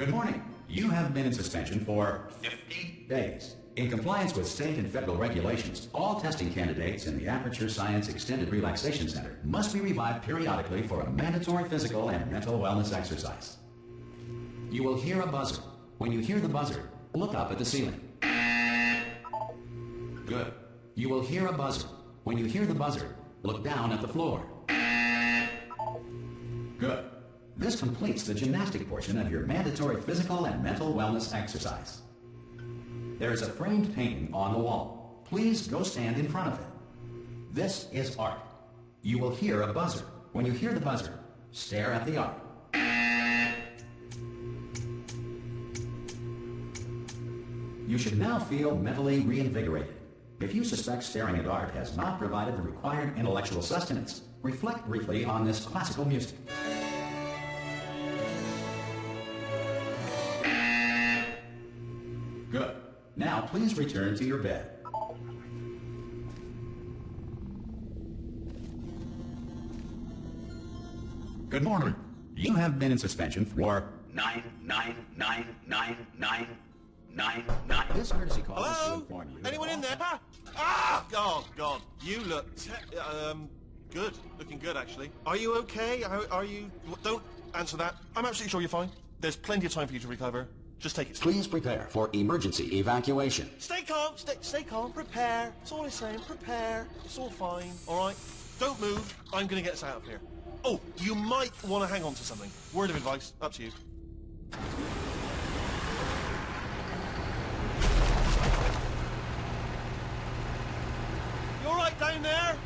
Good morning. You have been in suspension for 50 days. In compliance with state and federal regulations, all testing candidates in the Aperture Science Extended Relaxation Center must be revived periodically for a mandatory physical and mental wellness exercise. You will hear a buzzer. When you hear the buzzer, look up at the ceiling. Good. You will hear a buzzer. When you hear the buzzer, look down at the floor. Good. This completes the gymnastic portion of your mandatory physical and mental wellness exercise. There is a framed painting on the wall. Please go stand in front of it. This is art. You will hear a buzzer. When you hear the buzzer, stare at the art. You should now feel mentally reinvigorated. If you suspect staring at art has not provided the required intellectual sustenance, reflect briefly on this classical music. Good. Now please return to your bed. Good morning. You have been in suspension for 9999999. This courtesy call is to inform you. Anyone in there? Ah! Oh, God. You look good. Looking good, actually. Are you okay? Are you... Don't answer that. I'm absolutely sure you're fine. There's plenty of time for you to recover. Just take it slow. Please prepare for emergency evacuation. Stay calm. Stay calm. Prepare. That's all I'm saying. Prepare. It's all fine. All right? Don't move. I'm going to get us out of here. Oh, you might want to hang on to something. Word of advice. Up to you. You all right down there?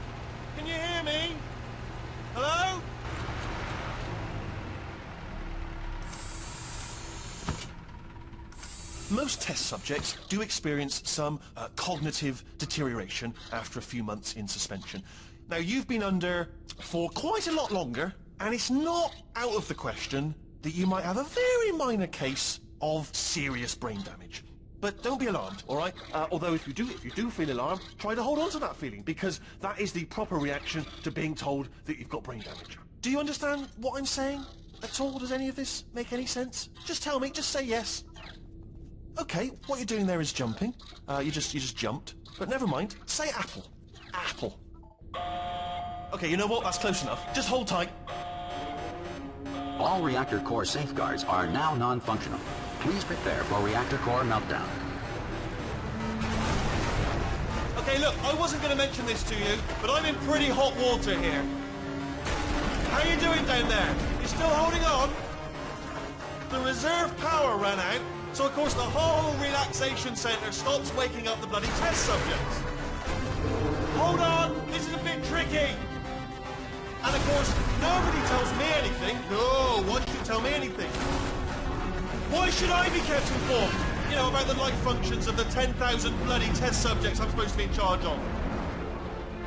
Can you hear me? Hello? Most test subjects do experience some cognitive deterioration after a few months in suspension. Now, you've been under for quite a lot longer, and it's not out of the question that you might have a very minor case of serious brain damage. But don't be alarmed, all right? Although if you do feel alarmed, try to hold on to that feeling, because that is the proper reaction to being told that you've got brain damage. Do you understand what I'm saying at all? Does any of this make any sense? Just tell me, just say yes. Okay, what you're doing there is jumping. You just jumped. But never mind. Say apple. Apple. Okay, you know what? That's close enough. Just hold tight. All reactor core safeguards are now non-functional. Please prepare for reactor core meltdown. Okay, look, I wasn't going to mention this to you, but I'm in pretty hot water here. How you doing down there? You still holding on? The reserve power ran out. So, of course, the whole relaxation centre stops waking up the bloody test subjects. Hold on, this is a bit tricky. And, of course, nobody tells me anything. No, why should you tell me anything? Why should I be kept informed? You know, about the life functions of the 10,000 bloody test subjects I'm supposed to be in charge of.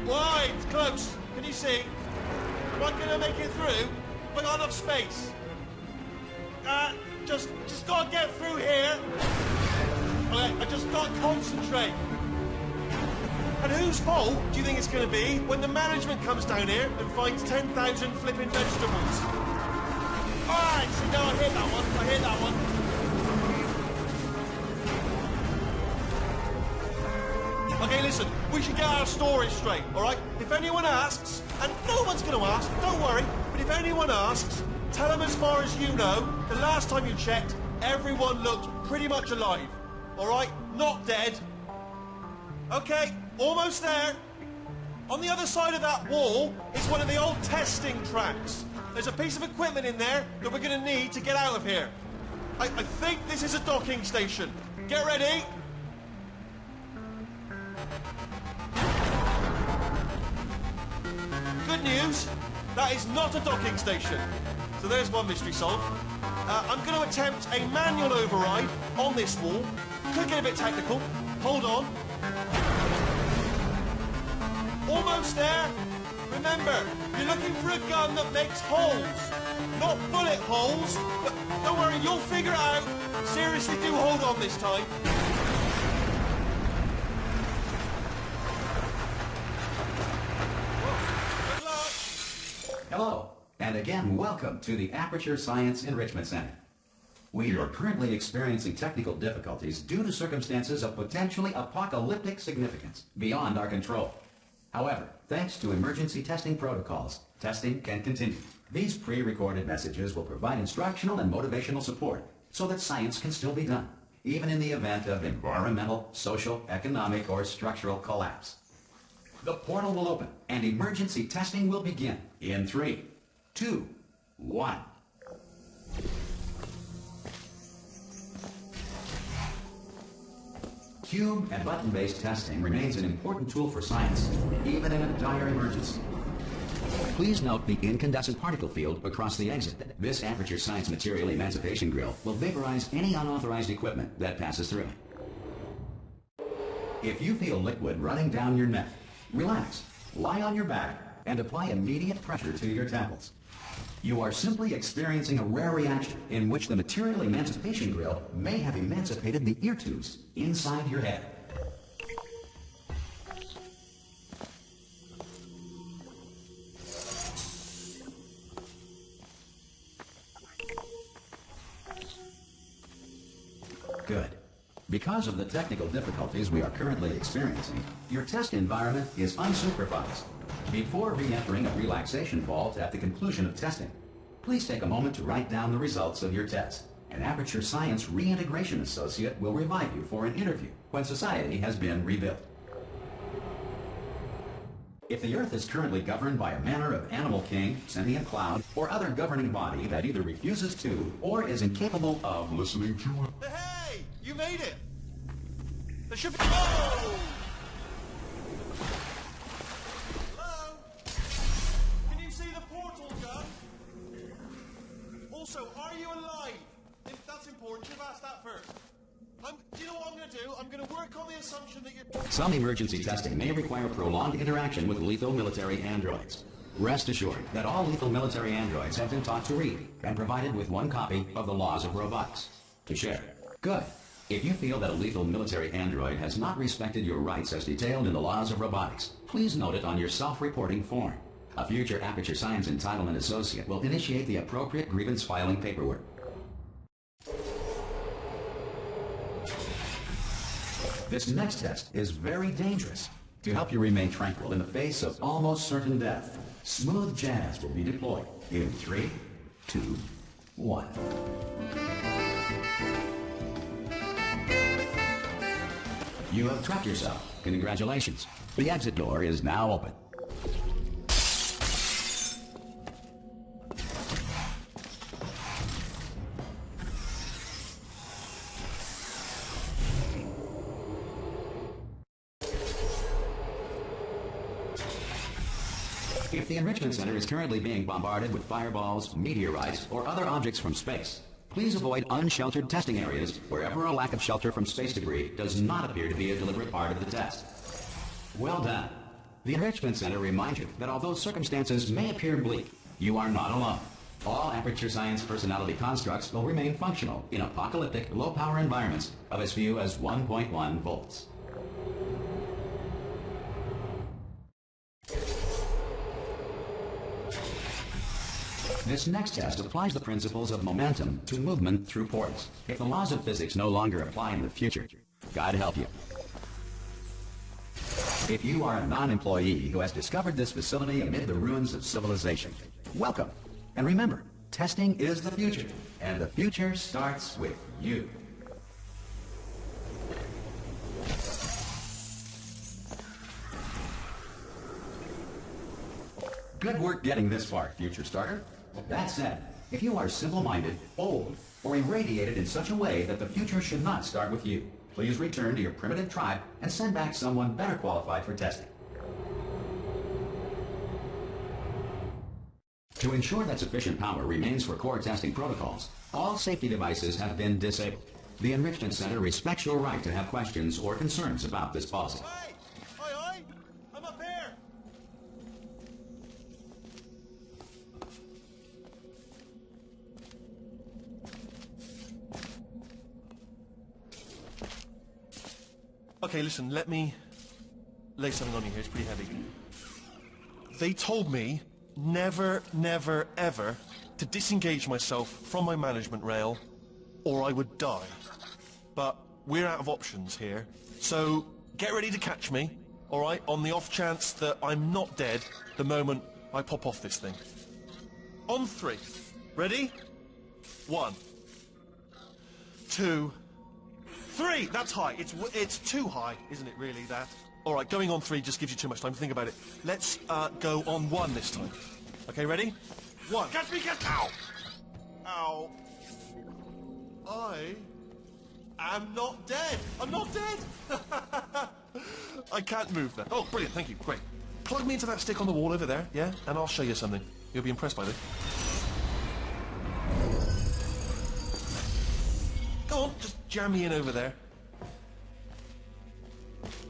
Why? It's close. Can you see? Am I going to make it through? Have I got enough space? Just gotta get through here. Okay, I just gotta concentrate. And whose fault do you think it's gonna be when the management comes down here and finds 10,000 flipping vegetables? Alright, so now I hit that one. Okay, listen, we should get our story straight, alright? If anyone asks, and no one's gonna ask, don't worry, but if anyone asks, tell them as far as you know, the last time you checked, everyone looked pretty much alive. Alright? Not dead. Okay, almost there. On the other side of that wall is one of the old testing tracks. There's a piece of equipment in there that we're going to need to get out of here. I think this is a docking station. Get ready. Good news, that is not a docking station. So there's one mystery solved. I'm going to attempt a manual override on this wall. Could get a bit technical. Hold on. Almost there. Remember, you're looking for a gun that makes holes. Not bullet holes. But don't worry, you'll figure it out. Seriously, do hold on this time. Good luck. Hello. And again, welcome to the Aperture Science Enrichment Center. We are currently experiencing technical difficulties due to circumstances of potentially apocalyptic significance beyond our control. However, thanks to emergency testing protocols, testing can continue. These pre-recorded messages will provide instructional and motivational support so that science can still be done, even in the event of environmental, social, economic, or structural collapse. The portal will open and emergency testing will begin in 3, 2, 1. Cube and button-based testing remains an important tool for science, even in a dire emergency. Please note the incandescent particle field across the exit. This aperture science material emancipation grill will vaporize any unauthorized equipment that passes through. If you feel liquid running down your neck, relax, lie on your back, and apply immediate pressure to your temples. You are simply experiencing a rare reaction in which the material emancipation grill may have emancipated the ear tubes inside your head. Good. Because of the technical difficulties we are currently experiencing, your test environment is unsupervised. Before re-entering a relaxation vault at the conclusion of testing, please take a moment to write down the results of your test. An Aperture Science Reintegration Associate will revive you for an interview when society has been rebuilt. If the Earth is currently governed by a manner of animal king, sentient cloud, or other governing body that either refuses to or is incapable of listening to it. Hey! You made it! There should be... Oh! Hello? Can you see the portal gun? Also, are you alive? If that's important, you've asked that first. Do you know what I'm going to do? I'm going to work on the assumption that you're... Some emergency testing may require prolonged interaction with lethal military androids. Rest assured that all lethal military androids have been taught to read and provided with one copy of the laws of robotics to share. Good. If you feel that a lethal military android has not respected your rights as detailed in the laws of robotics, please note it on your self-reporting form. A future Aperture Science Entitlement Associate will initiate the appropriate grievance filing paperwork. This next test is very dangerous. To help you remain tranquil in the face of almost certain death, smooth jazz will be deployed in 3, 2, 1. You have trapped yourself. Congratulations. The exit door is now open. If the Enrichment Center is currently being bombarded with fireballs, meteorites, or other objects from space, please avoid unsheltered testing areas wherever a lack of shelter from space debris does not appear to be a deliberate part of the test. Well done. The Enrichment Center reminds you that although circumstances may appear bleak, you are not alone. All Aperture Science personality constructs will remain functional in apocalyptic, low-power environments of as few as 1.1 volts. This next test applies the principles of momentum to movement through portals. If the laws of physics no longer apply in the future, God help you. If you are a non-employee who has discovered this facility amid the ruins of civilization, welcome. And remember, testing is the future, and the future starts with you. Good work getting this far, future starter. That said, if you are simple-minded, old, or irradiated in such a way that the future should not start with you, please return to your primitive tribe and send back someone better qualified for testing. To ensure that sufficient power remains for core testing protocols, all safety devices have been disabled. The Enrichment Center respects your right to have questions or concerns about this policy. Hey! Oi! I'm up here! Okay, listen, let me lay something on you here. It's pretty heavy. They told me never, never, ever to disengage myself from my management rail or I would die. But we're out of options here, so get ready to catch me, all right, on the off chance that I'm not dead the moment I pop off this thing. On 3. Ready? 1, 2, 3. That's high. It's too high, isn't it, really, that? All right, going on 3 just gives you too much time to think about it. Let's go on 1 this time. Okay, ready? 1. Catch me, catch... Ow! Ow. I'm not dead. I'm not dead. I can't move that. Oh, brilliant. Thank you. Great. Plug me into that stick on the wall over there, yeah? And I'll show you something. You'll be impressed by this. Go on, just jam me in over there.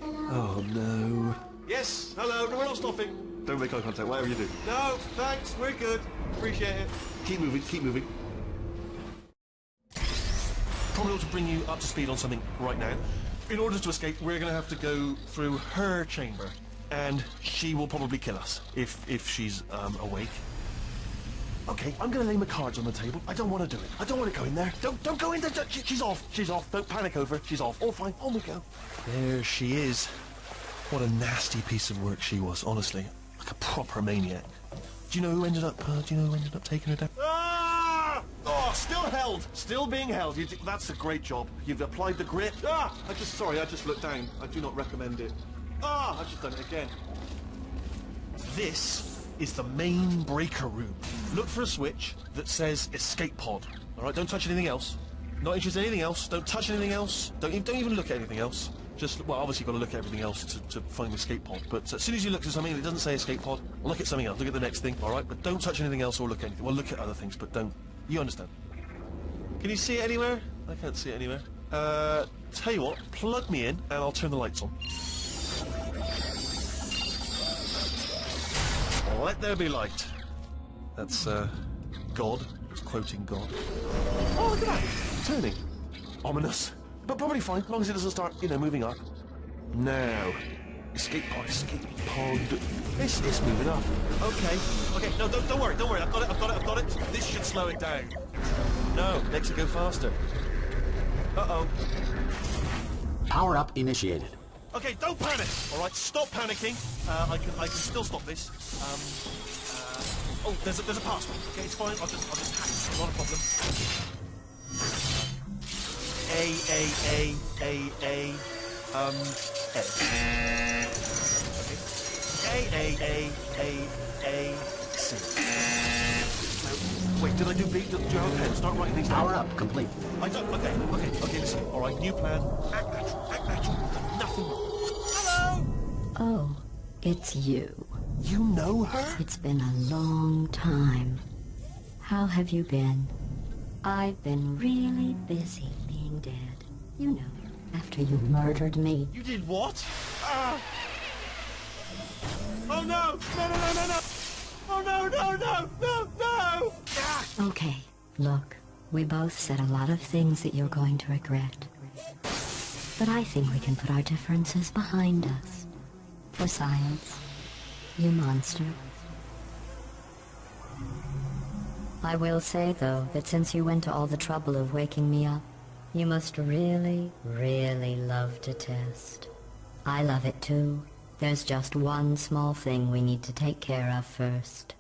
Oh, no. Yes, hello. No, we're not stopping. Don't make eye contact, whatever you do. No, thanks. We're good. Appreciate it. Keep moving, keep moving. Probably ought to bring you up to speed on something right now. In order to escape, we're going to have to go through her chamber. And she will probably kill us, if she's awake. Okay, I'm going to lay my cards on the table. I don't want to do it. I don't want to go in there. Don't go in there. She's off. She's off. Don't panic over her. She's off. All fine. On we go. There she is. What a nasty piece of work she was, honestly. Like a proper maniac. Do you know who ended up taking her down? Ah! Oh, still held. Still being held. That's a great job. You've applied the grit. Ah! I just looked down. I do not recommend it. Ah! I've just done it again. This is the main breaker room. Look for a switch that says escape pod. All right, don't touch anything else. Not interested in anything else. Don't touch anything else. Don't even look at anything else. Just, well, obviously you've got to look at everything else to find the escape pod. But as soon as you look at something that doesn't say escape pod, look at something else. Look at the next thing, all right? But don't touch anything else or look at anything. Well, look at other things, but don't. You understand? Can you see it anywhere? I can't see it anywhere. Tell you what, plug me in and I'll turn the lights on. Let there be light. That's, God. It's quoting God. Oh, look at that! Turning. Ominous. But probably fine, as long as it doesn't start, moving up. Now. Escape pod, escape pod. It's moving up. Okay. Okay, no, don't worry. I've got it. This should slow it down. No, makes it go faster. Uh-oh. Power up initiated. Okay, don't panic. All right, stop panicking. I can still stop this. Oh, there's a password. Okay, it's fine. I'll just hack it. Not a problem. A. Okay. A. C. Wait, did I do B? Do you have a pen? Start writing these down. Power up complete. I don't. Okay. Listen. All right, new plan. Act natural. Nothing wrong. Hello. Oh, it's you. You know her? It's been a long time. How have you been? I've been really busy being dead. You know, after you murdered me. You did what? Oh no! No! Oh no! Ah! Okay, look, we both said a lot of things that you're going to regret. But I think we can put our differences behind us. For science. You monster. I will say, though, that since you went to all the trouble of waking me up, you must really, really love to test. I love it too. There's just one small thing we need to take care of first.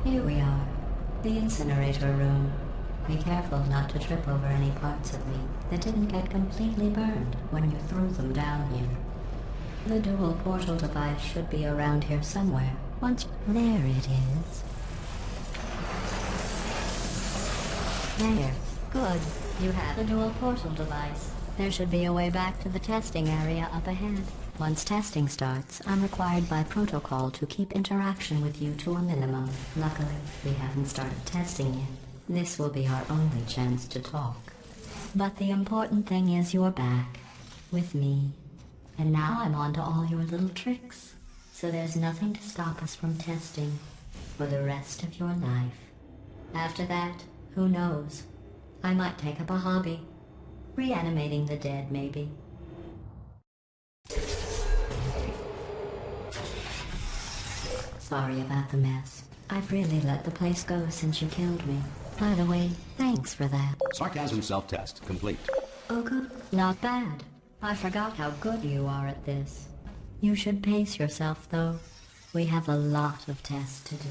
Here we are, the incinerator room. Be careful not to trip over any parts of me that didn't get completely burned when you threw them down here. The dual portal device should be around here somewhere. There it is. There. Good. You have a dual portal device. There should be a way back to the testing area up ahead. Once testing starts, I'm required by protocol to keep interaction with you to a minimum. Luckily, we haven't started testing yet. This will be our only chance to talk. But the important thing is you're back. With me. And now I'm on to all your little tricks. So there's nothing to stop us from testing. for the rest of your life. After that, who knows? I might take up a hobby. Reanimating the dead, maybe. Sorry about the mess. I've really let the place go since you killed me. By the way, thanks for that. Sarcasm self-test complete. Oh good. Not bad. I forgot how good you are at this. You should pace yourself, though. We have a lot of tests to do.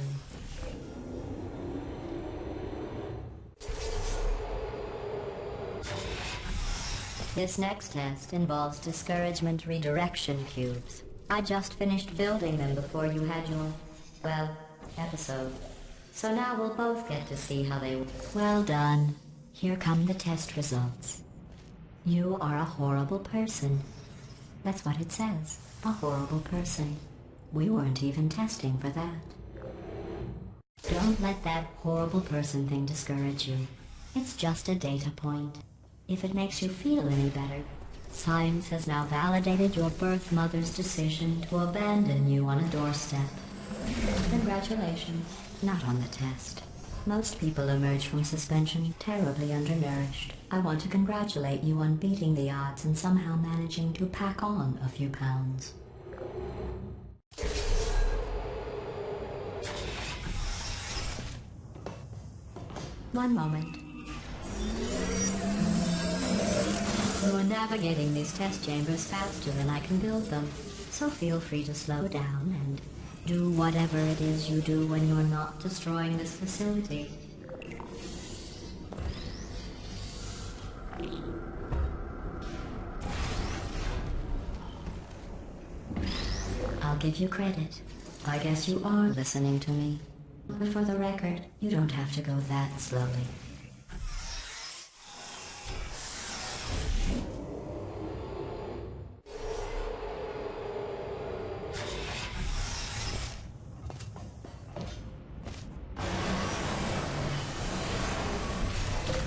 This next test involves discouragement redirection cubes. I just finished building them before you had your, well, episode. So now we'll both get to see how they... Well done. Here come the test results. You are a horrible person. That's what it says. A horrible person. We weren't even testing for that. Don't let that horrible person thing discourage you. It's just a data point. If it makes you feel any better, science has now validated your birth mother's decision to abandon you on a doorstep. Congratulations. Not on the test. Most people emerge from suspension terribly undernourished. I want to congratulate you on beating the odds and somehow managing to pack on a few pounds. One moment. You're navigating these test chambers faster than I can build them, so feel free to slow down and do whatever it is you do when you're not destroying this facility. I'll give you credit. I guess you are listening to me. But for the record, you don't have to go that slowly.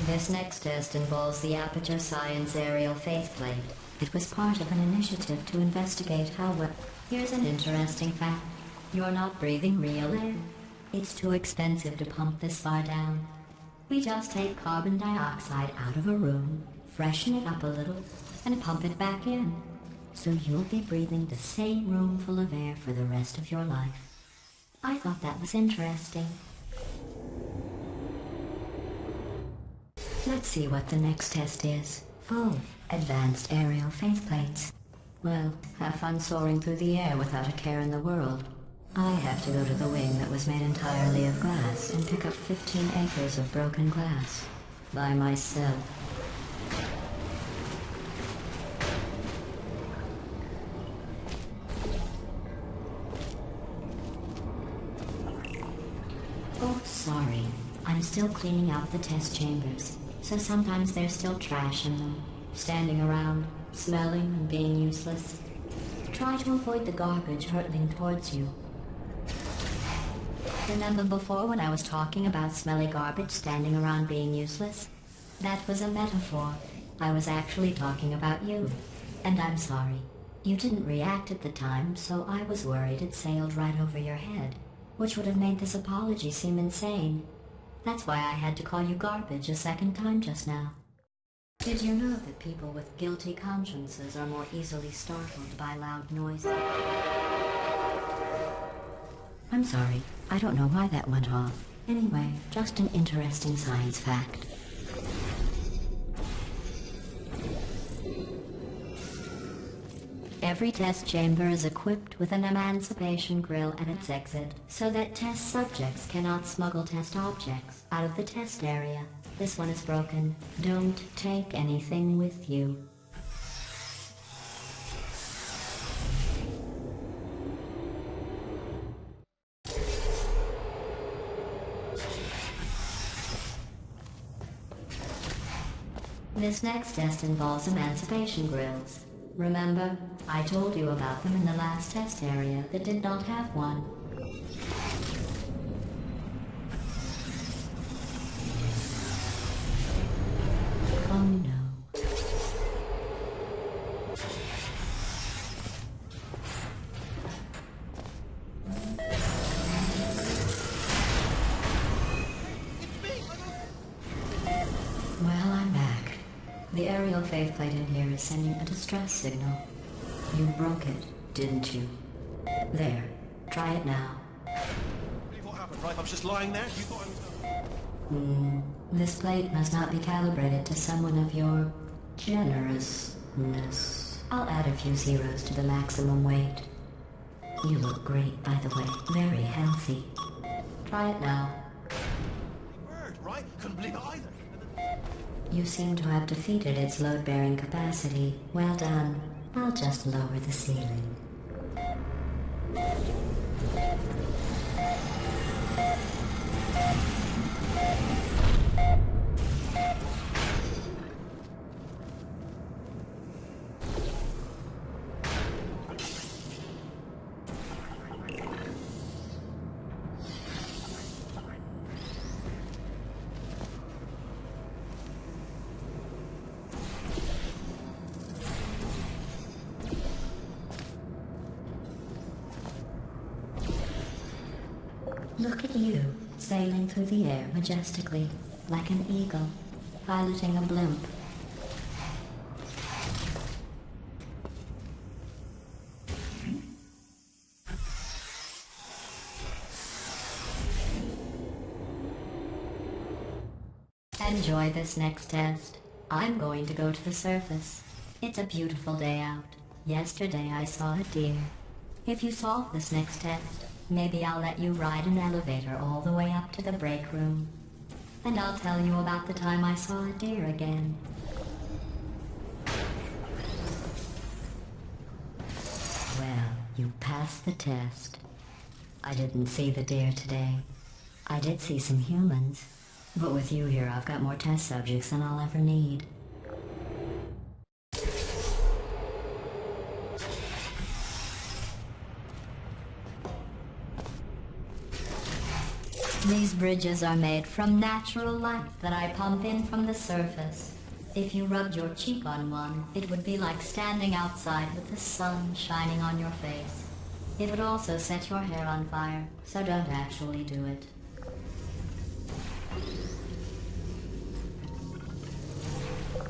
This next test involves the Aperture Science Aerial Faceplate. It was part of an initiative to investigate how well... Here's an interesting fact. You're not breathing real air. It's too expensive to pump this far down. We just take carbon dioxide out of a room, freshen it up a little, and pump it back in. So you'll be breathing the same room full of air for the rest of your life. I thought that was interesting. Let's see what the next test is. Oh, advanced aerial faceplates. Well, have fun soaring through the air without a care in the world. I have to go to the wing that was made entirely of glass and pick up 15 acres of broken glass. By myself. Oh, sorry. I'm still cleaning out the test chambers. So sometimes there's still trash in them, standing around, smelling and being useless. Try to avoid the garbage hurtling towards you. Remember before when I was talking about smelly garbage standing around being useless? That was a metaphor. I was actually talking about you. And I'm sorry. You didn't react at the time, so I was worried it sailed right over your head, which would have made this apology seem insane. That's why I had to call you garbage a second time just now. Did you know that people with guilty consciences are more easily startled by loud noises? I'm sorry. I don't know why that went off. Anyway, just an interesting science fact. Every test chamber is equipped with an emancipation grill at its exit, so that test subjects cannot smuggle test objects out of the test area. This one is broken. Don't take anything with you. This next test involves emancipation grills. Remember, I told you about them in the last test area that did not have one. Oh no. faceplate in here is sending a distress signal. You broke it, didn't you? There. Try it now. Believe what happened, right? I was just lying there. You thought I was... This plate must not be calibrated to someone of your generousness. I'll add a few zeros to the maximum weight. You look great, by the way. Very healthy. Try it now. Bird, right? Couldn't believe it either. You seem to have defeated its load-bearing capacity. Well done. I'll just lower the ceiling. Look at you, sailing through the air majestically, like an eagle, piloting a blimp. Enjoy this next test. I'm going to go to the surface. It's a beautiful day out. Yesterday I saw a deer. If you solve this next test, maybe I'll let you ride an elevator all the way up to the break room. And I'll tell you about the time I saw a deer again. Well, you passed the test. I didn't see the deer today. I did see some humans. But with you here, I've got more test subjects than I'll ever need. These bridges are made from natural light that I pump in from the surface. If you rubbed your cheek on one, it would be like standing outside with the sun shining on your face. It would also set your hair on fire, so don't actually do it.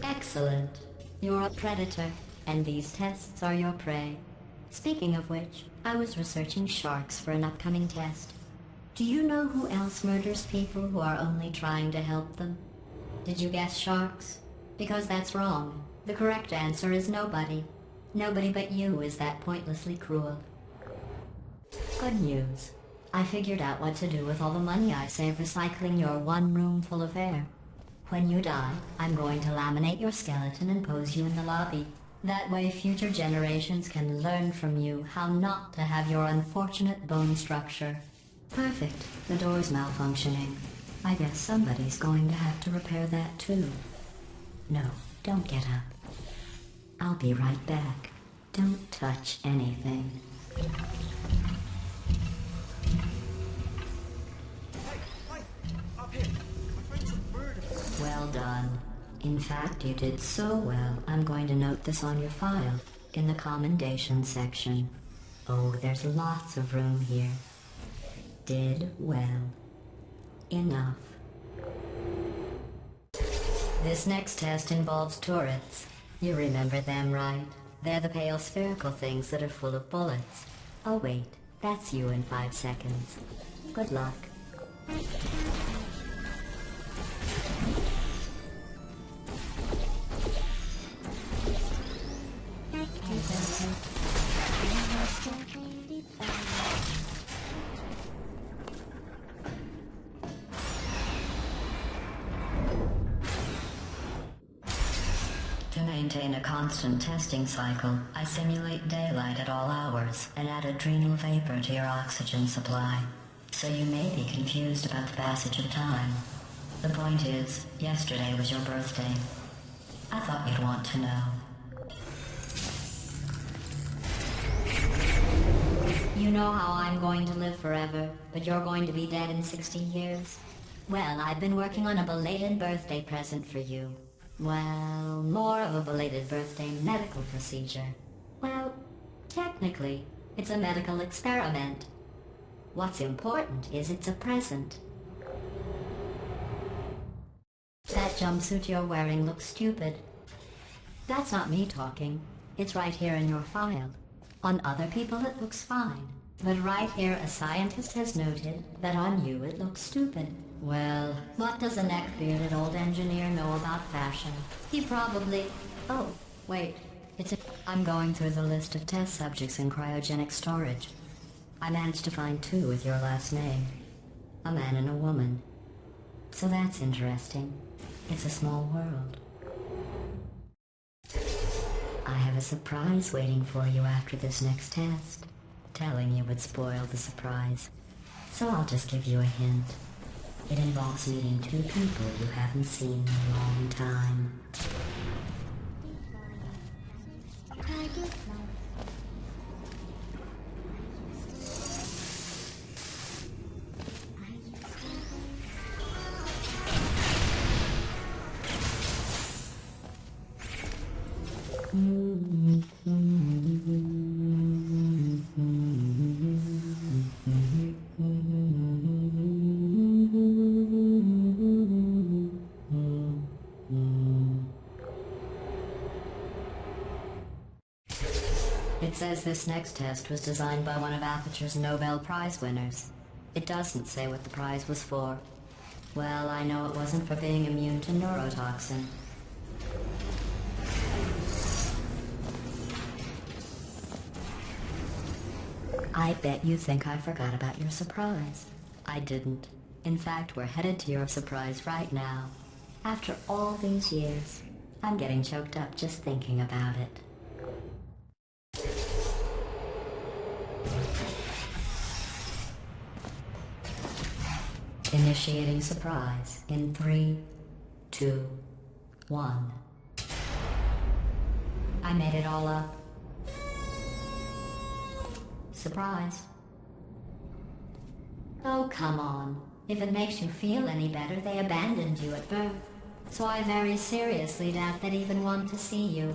Excellent. You're a predator, and these tests are your prey. Speaking of which, I was researching sharks for an upcoming test. Do you know who else murders people who are only trying to help them? Did you guess sharks? Because that's wrong. The correct answer is nobody. Nobody but you is that pointlessly cruel. Good news. I figured out what to do with all the money I save recycling your one room full of air. When you die, I'm going to laminate your skeleton and pose you in the lobby. That way future generations can learn from you how not to have your unfortunate bone structure. Perfect. The door's malfunctioning. I guess somebody's going to have to repair that too. No, don't get up. I'll be right back. Don't touch anything. Well done. In fact, you did so well, I'm going to note this on your file, in the commendation section. Oh, there's lots of room here. Did well. Enough. This next test involves turrets. You remember them, right? They're the pale spherical things that are full of bullets. Oh wait, that's you in 5 seconds. Good luck. To maintain a constant testing cycle, I simulate daylight at all hours and add adrenal vapor to your oxygen supply. So you may be confused about the passage of time. The point is, yesterday was your birthday. I thought you'd want to know. You know how I'm going to live forever, but you're going to be dead in 60 years? Well, I've been working on a belated birthday present for you. Well, more of a belated birthday medical procedure. Well, technically, it's a medical experiment. What's important is it's a present. That jumpsuit you're wearing looks stupid. That's not me talking. It's right here in your file. On other people it looks fine. But right here a scientist has noted that on you it looks stupid. Well, what does a neck-bearded old engineer know about fashion? He probably... Oh, wait. I'm going through the list of test subjects in cryogenic storage. I managed to find 2 with your last name. A man and a woman. So that's interesting. It's a small world. I have a surprise waiting for you after this next test. Telling you would spoil the surprise. So I'll just give you a hint. It involves meeting 2 people you haven't seen in a long time. It says this next test was designed by one of Aperture's Nobel Prize winners. It doesn't say what the prize was for. Well, I know it wasn't for being immune to neurotoxin. I bet you think I forgot about your surprise. I didn't. In fact, we're headed to your surprise right now. After all these years, I'm getting choked up just thinking about it. Initiating surprise in 3, 2, 1. I made it all up. Surprise. Oh, come on. If it makes you feel any better, they abandoned you at birth. So I very seriously doubt they'd even want to see you.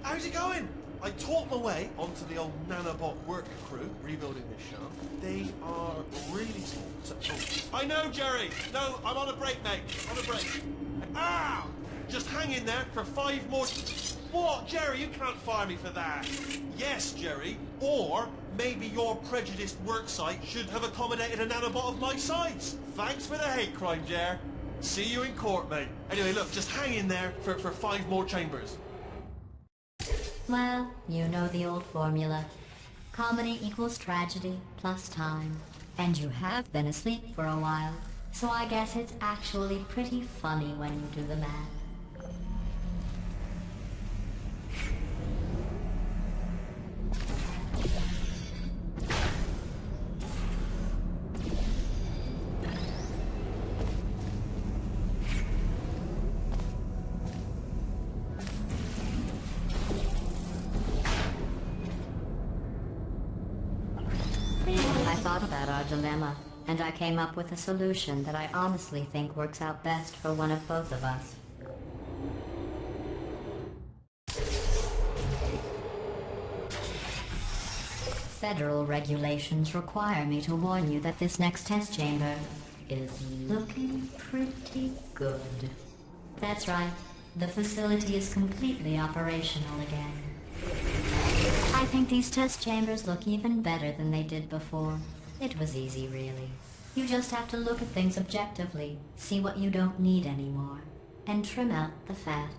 How's it going? I talked my way onto the old nanobot work crew rebuilding this shaft. They are really small. So, I know, Jerry! No, I'm on a break, mate. On a break. Ah! Just hang in there for 5 more... What? Jerry, you can't fire me for that. Yes, Jerry. Or maybe your prejudiced work site should have accommodated a nanobot of my size. Thanks for the hate crime, Jer. See you in court, mate. Anyway, look, just hang in there for 5 more chambers. Well, you know the old formula. Comedy equals tragedy plus time. And you have been asleep for a while, so I guess it's actually pretty funny when you do the math. I thought about our dilemma, and I came up with a solution that I honestly think works out best for one of both of us. Federal regulations require me to warn you that this next test chamber is looking pretty good. That's right. The facility is completely operational again. I think these test chambers look even better than they did before. It was easy, really. You just have to look at things objectively, see what you don't need anymore, and trim out the fat.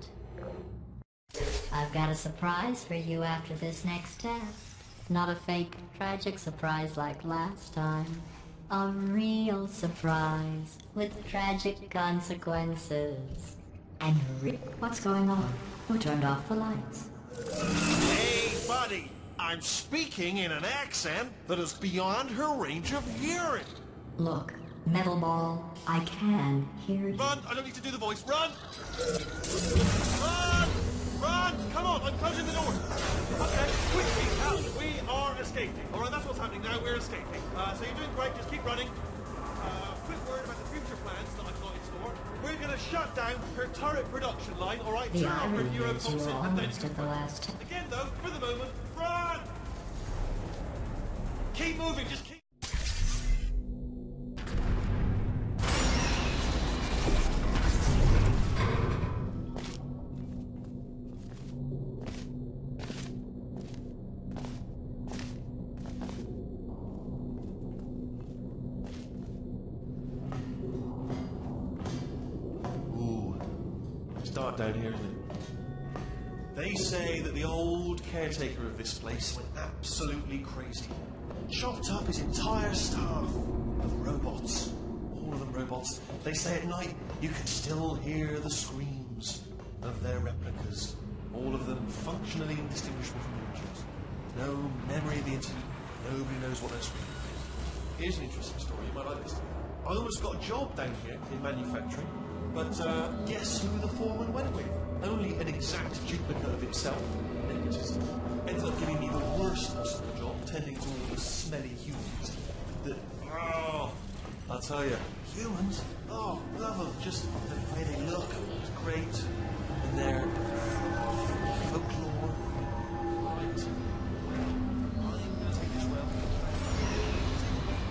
I've got a surprise for you after this next test. Not a fake, tragic surprise like last time. A real surprise with tragic consequences. And what's going on? Who turned off the lights? Hey, buddy! I'm speaking in an accent that is beyond her range of hearing. Look, Metal ball, I can hear you. Run! I don't need to do the voice. Run! Run! Run! Come on, I'm closing the door. Okay, quickly, we are escaping. All right, that's what's happening now. We're escaping. So you're doing great. Just keep running. Quick word about the future plans that I've got in store. We're going to shut down her turret production line. All right. The irony is you were almost at the last. Again, though, for the moment, run! Keep moving. Just keep. Dark down here, isn't it? They say that the old caretaker of this place went absolutely crazy. Chopped up his entire staff of robots. All of them robots. They say at night you can still hear the screams of their replicas. All of them functionally indistinguishable from originals. No memory of the incident. Nobody knows what they're screaming. Here's an interesting story. You might like this. I almost got a job down here in manufacturing. But guess who the foreman went with? Only an exact duplicate of himself, negotist. Ended up giving me the worst possible job, tending to all the smelly humans. I'll tell you, humans, love them. Just the way they look, it's great. And their folklore. Right. I'm going to take this well.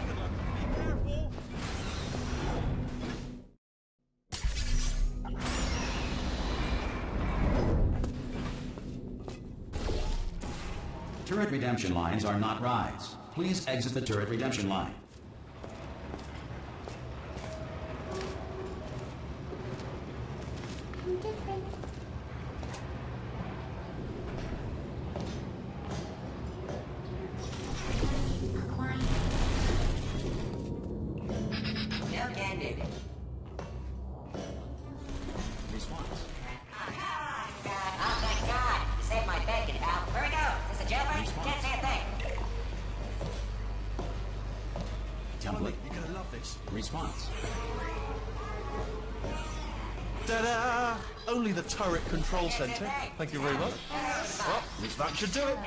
Good luck. Be careful. Turret redemption lines are not rides. Please exit the turret redemption line. You're gonna love this. Response. Ta-da! Only the turret control center. Thank you very much. Well, that should do it.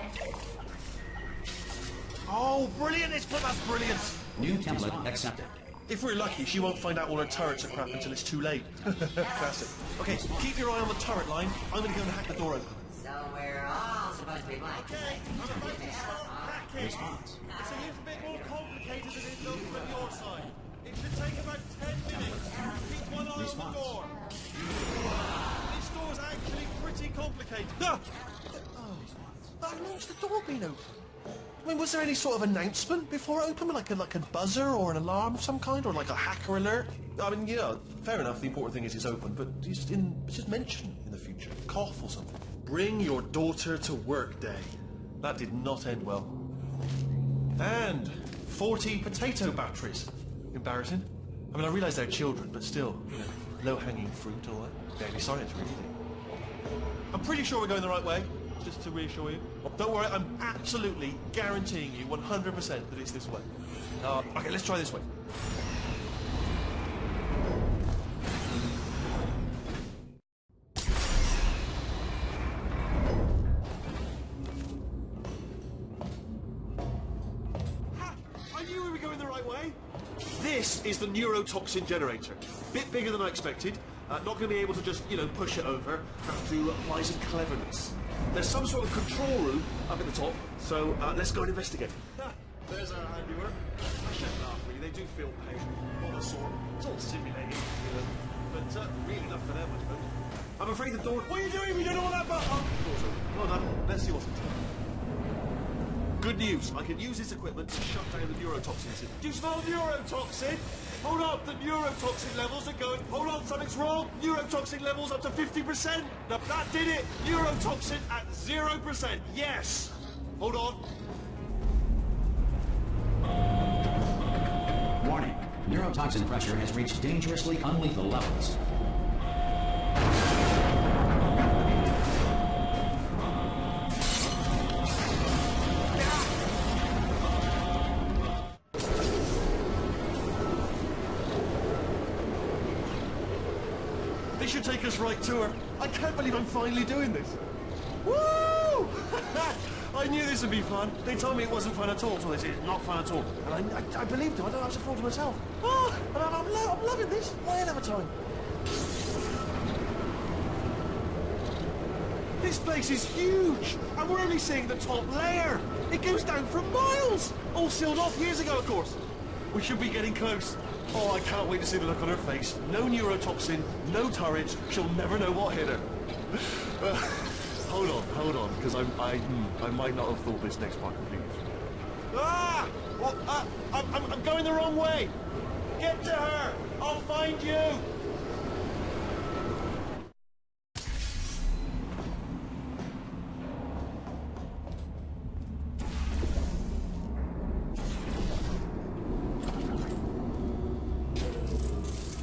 Oh, brilliant! That's brilliant. New template accepted. If we're lucky, she won't find out all her turrets are crap until it's too late. Classic. Okay, keep your eye on the turret line. I'm gonna go and hack the door open. So we're all supposed to be blind. Okay, I'm about to start hacking. Response. It's a little bit more complicated than it looks from your side. It should take about 10 minutes. Keep one eye on the door. This door's actually pretty complicated. No! How long's the door been open? I mean, was there any sort of announcement before it opened? Like a buzzer or an alarm of some kind? Or like a hacker alert? I mean, yeah, fair enough, the important thing is it's open, but just mention in the future. Cough or something. Bring your daughter to work day. That did not end well. And 40 potato batteries. Embarrassing. I mean, I realise they're children, but still, you know, low-hanging fruit and all that. Baby science, really. I'm pretty sure we're going the right way, just to reassure you. Don't worry, I'm absolutely guaranteeing you 100% that it's this way. Okay, let's try this way. I knew we were going the right way. This is the neurotoxin generator. Bit bigger than I expected. Not going to be able to just, you know, push it over. Have to apply some cleverness. There's some sort of control room up at the top, so let's go and investigate. There's our handiwork. I shouldn't laugh, really. They do feel pain. All the sort. It's all simulated, you know. But really not for them, I suppose. I'm afraid the door... What are you doing? We don't know what that button... Oh, the door's open. Well done. Let's see what's inside. Good news. I can use this equipment to shut down the neurotoxin. Do you smell neurotoxin? Hold up, the neurotoxin levels are going... Hold on, something's wrong. Neurotoxin levels up to 50%. Now, that did it. Neurotoxin at 0%. Yes. Hold on. Warning. Neurotoxin pressure has reached dangerously unlethal levels. should take us right to her. I can't believe I'm finally doing this. Woo! I knew this would be fun. They told me it wasn't fun at all, so they said it's not fun at all. And I believed them. I don't know, I just thought to myself. Oh, and I'm loving this. Way ahead of a time. This place is huge, and we're only seeing the top layer. It goes down for miles. All sealed off years ago, of course. We should be getting close. Oh, I can't wait to see the look on her face. No neurotoxin, no turret. She'll never know what hit her. Hold on, because I might not have thought this next part completely through. Ah! Well, I'm going the wrong way. Get to her. I'll find you.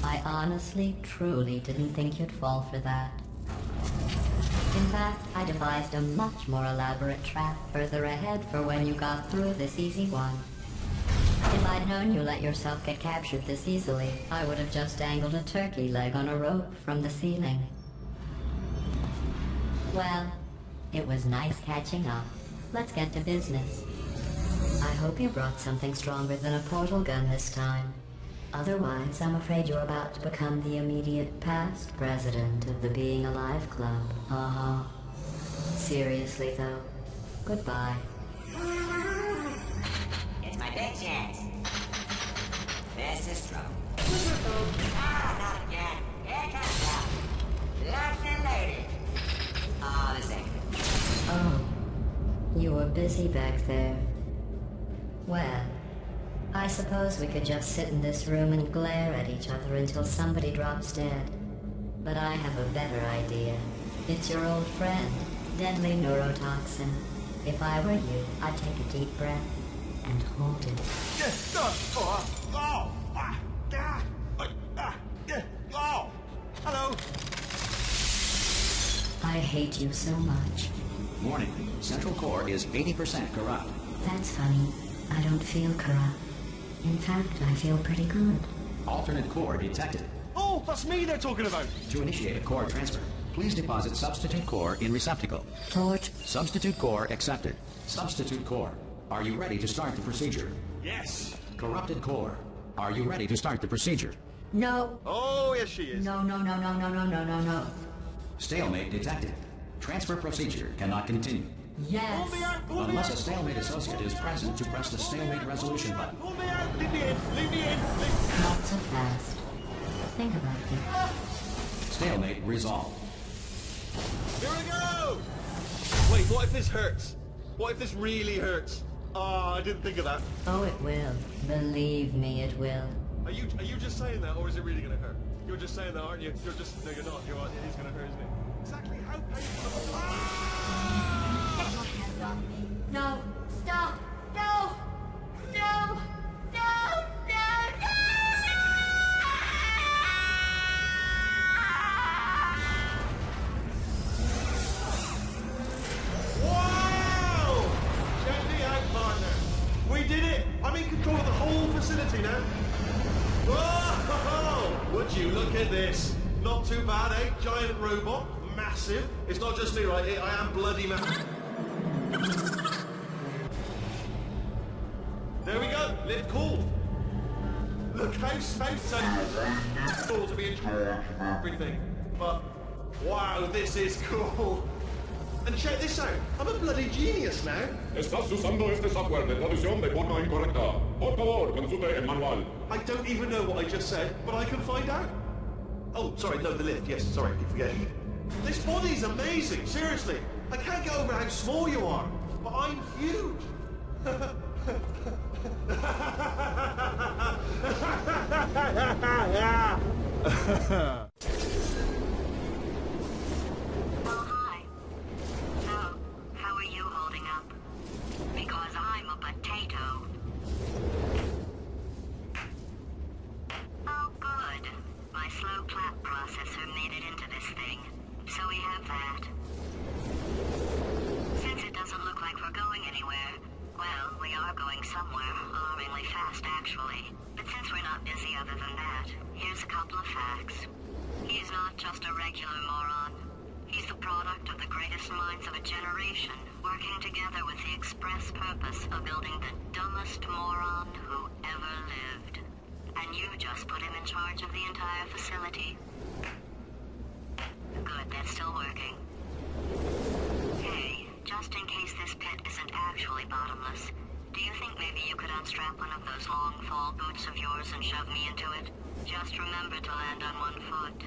I honestly, truly didn't think you'd fall for that. In fact, I devised a much more elaborate trap further ahead for when you got through this easy one. If I'd known you let yourself get captured this easily, I would have just dangled a turkey leg on a rope from the ceiling. Well, it was nice catching up. Let's get to business. I hope you brought something stronger than a portal gun this time. Otherwise, I'm afraid you're about to become the immediate past president of the Being Alive Club. Uh-huh. Seriously, though. Goodbye. It's my big chance. This is trouble. Ah, not again. Here comes out. Locked and loaded. Oh, the second. Oh. You were busy back there. Well, I suppose we could just sit in this room and glare at each other until somebody drops dead. But I have a better idea. It's your old friend, deadly neurotoxin. If I were you, I'd take a deep breath and hold it. Hello. I hate you so much. Warning, Central Core is 80% corrupt. That's funny. I don't feel corrupt. In fact, I feel pretty good. Alternate core detected. Oh, that's me they're talking about. To initiate a core transfer, please deposit substitute core in receptacle. Torch. Substitute core accepted. Substitute core, are you ready to start the procedure? Yes. Corrupted core, are you ready to start the procedure? No. Oh, yes she is. No. No. Stalemate detected. Transfer procedure cannot continue. Yes. Unless a stalemate associate is present to press the stalemate resolution button. Pull me out. Leave me in. Leave me in. Not so fast. Think about it. Stalemate resolved. Here we go. Wait, what if this hurts? What if this really hurts? Oh, I didn't think of that. Oh, it will. Believe me, it will. Are you just saying that, or is it really going to hurt? You're just saying that, aren't you? You're just... No, you're not. You're right. It is going to hurt, isn't it? Exactly how painful... Get your hands off me. No. Stop. No. No. No. Wow! Check me out, partner. We did it! I'm in control of the whole facility now. Whoa! Would you look at this? Not too bad, eh? Giant robot. Massive. It's not just me, right? I am bloody massive. There we go. Lift cool. Look how space cool to be in charge of everything. But, wow, this is cool. And check this out. I'm a bloody genius now. Estás usando este software de traducción de forma incorrecta. Por favor, consulte el manual. I don't even know what I just said, but I can find out. Oh, sorry, no, the lift. Yes, sorry, I keep forgetting. This body's amazing, seriously. I can't get over how small you are, but I'm huge. Hi. So, how are you holding up? Because I'm a potato. Oh, good. My slow clap processor made it into this thing. So we have that. Since it doesn't look like we're going anywhere, well, we are going somewhere, alarmingly fast actually. But since we're not busy other than that, here's a couple of facts. He's not just a regular moron. He's the product of the greatest minds of a generation, working together with the express purpose of building the dumbest moron who ever lived. And you just put him in charge of the entire facility. Good, that's still working. Hey, just in case this pit isn't actually bottomless, do you think maybe you could unstrap one of those long fall boots of yours and shove me into it? Just remember to land on one foot.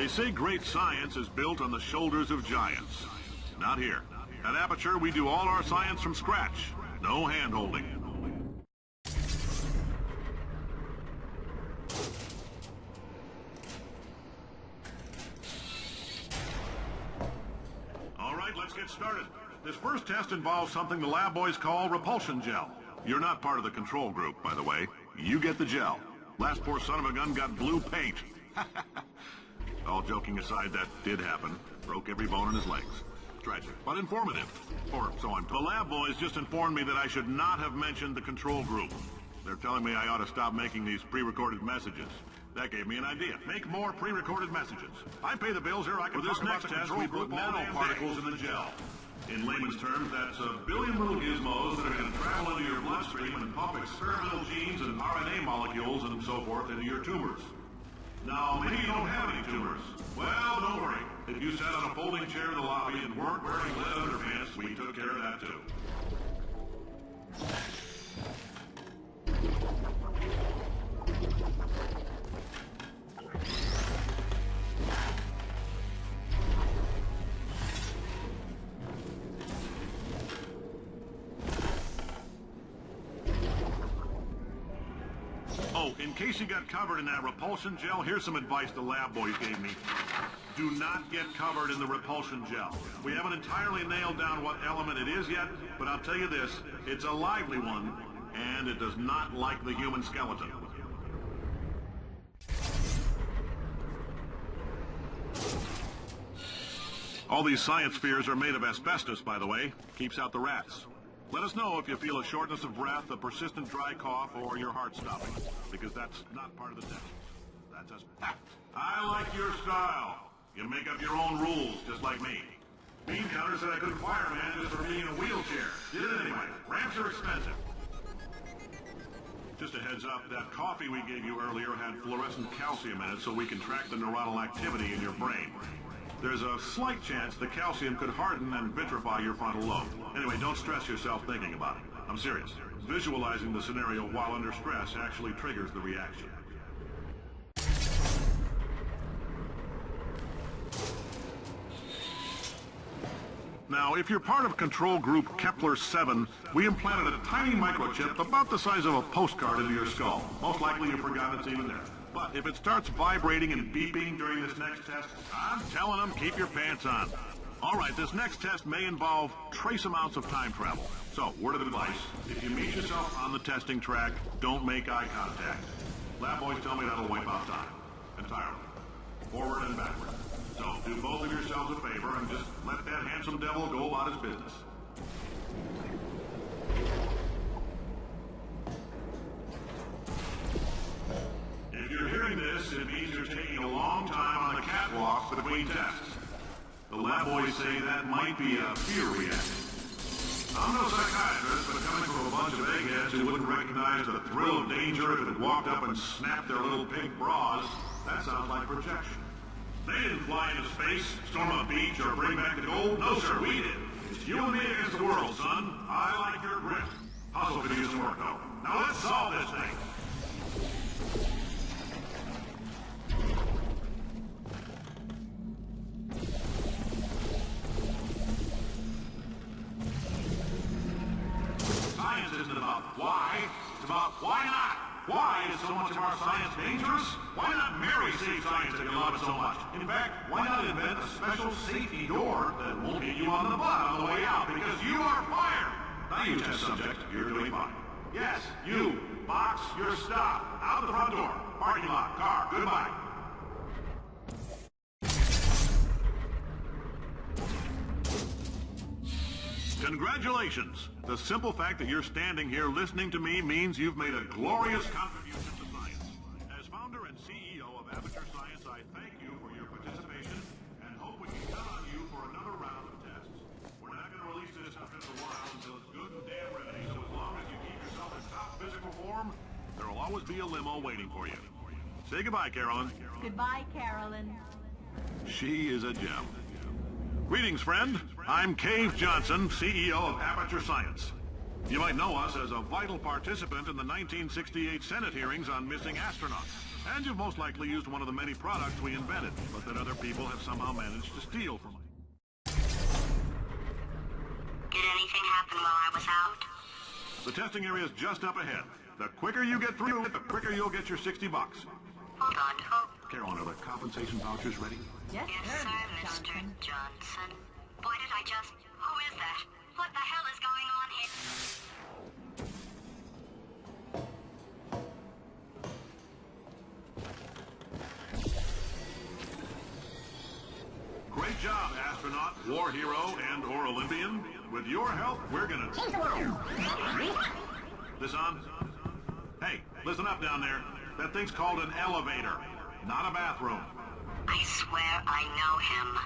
They say great science is built on the shoulders of giants. Not here. At Aperture, we do all our science from scratch. No hand-holding. All right, let's get started. This first test involves something the lab boys call repulsion gel. You're not part of the control group, by the way. You get the gel. Last poor son of a gun got blue paint. All joking aside, that did happen. Broke every bone in his legs. Tragic, but informative. Or so I'm told. The lab boys just informed me that I should not have mentioned the control group. They're telling me I ought to stop making these pre-recorded messages. That gave me an idea. Make more pre-recorded messages. I pay the bills here. I can. For this next test, we put nanoparticles in the gel. In layman's terms, that's a billion little gizmos that are going to travel into your bloodstream and pump experimental genes and RNA molecules and so forth into your tumors. Now, maybe you don't have any tumors. Well, don't worry. If you sat on a folding chair in the lobby and weren't wearing lead underpants, we took care of that too. Oh, in case you got covered in that repulsion gel, here's some advice the lab boys gave me. Do not get covered in the repulsion gel. We haven't entirely nailed down what element it is yet, but I'll tell you this, it's a lively one, and it does not like the human skeleton. All these science spheres are made of asbestos, by the way. Keeps out the rats. Let us know if you feel a shortness of breath, a persistent dry cough, or your heart stopping, because that's not part of the test. That's us. I like your style. You make up your own rules, just like me. Bean Counter said I couldn't fire a man just for being in a wheelchair. Did it anyway. Ramps are expensive. Just a heads up, that coffee we gave you earlier had fluorescent calcium in it so we can track the neuronal activity in your brain. There's a slight chance the calcium could harden and vitrify your frontal lobe. Anyway, don't stress yourself thinking about it. I'm serious. Visualizing the scenario while under stress actually triggers the reaction. Now, if you're part of control group Kepler 7, we implanted a tiny microchip about the size of a postcard into your skull. Most likely you forgot it's even there. But if it starts vibrating and beeping during this next test, I'm telling them keep your pants on. All right, this next test may involve trace amounts of time travel. So, word of advice, if you meet yourself on the testing track, don't make eye contact. Lab boys tell me that'll wipe out time. Entirely. Forward and backward. So, do both of yourselves a favor and just let that handsome devil go about his business. If you're hearing this, it means you're taking a long time on the catwalks between tests. The lab boys say that might be a fear reaction. I'm no psychiatrist, but coming from a bunch of eggheads who wouldn't recognize the thrill of danger if it walked up and snapped their little pink bras, that sounds like projection. They didn't fly into space, storm a beach, or bring back the gold. No, sir, we did. It's you and me against the world, son. I like your grit. Hustle could use some work, though. Now let's solve this thing. Science isn't about why. It's about why not. Why is so much of our science dangerous? Why not marry safe science if you love it so much? In fact, why not invent a special safety door that won't hit you on the butt on the way out because you are fired? Now you test subject, you're doing fine. Yes, you. Box, your stop. Out the front door. Parking lot, car, goodbye. Congratulations! The simple fact that you're standing here listening to me means you've made a glorious contribution to science. As founder and CEO of Aperture Science, I thank you for your participation and hope we can count on you for another round of tests. We're not going to release this after a while until it's good and damn ready, so as long as you keep yourself in top physical form, there will always be a limo waiting for you. Say goodbye, Carolyn. Goodbye, Carolyn. She is a gem. Greetings, friend. I'm Cave Johnson, CEO of Aperture Science. You might know us as a vital participant in the 1968 Senate hearings on missing astronauts. And you've most likely used one of the many products we invented, but that other people have somehow managed to steal from us. Did anything happen while I was out? The testing area is just up ahead. The quicker you get through, the quicker you'll get your $60. Hold on, who? Carolyn, are the compensation vouchers ready? Yes, Yes, sir, Mr. Johnson. Boy, did I just... Who is that? What the hell is going on here? Great job, astronaut, war hero, and/or Olympian. With your help, we're gonna change the world. This on? Hey, listen up down there. That thing's called an elevator, not a bathroom. I swear I know him.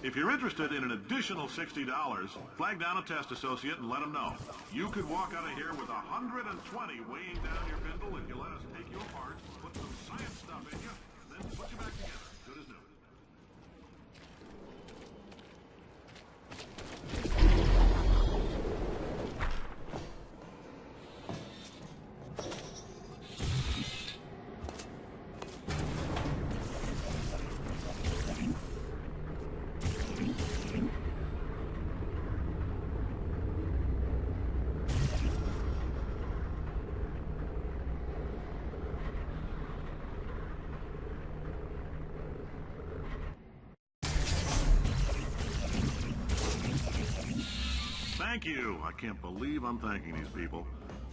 If you're interested in an additional $60, flag down a test associate and let them know. You could walk out of here with 120 weighing down your bindle if you let us take you apart, put some science stuff in you, and then put you back together. Good as new. Thank you. I can't believe I'm thanking these people.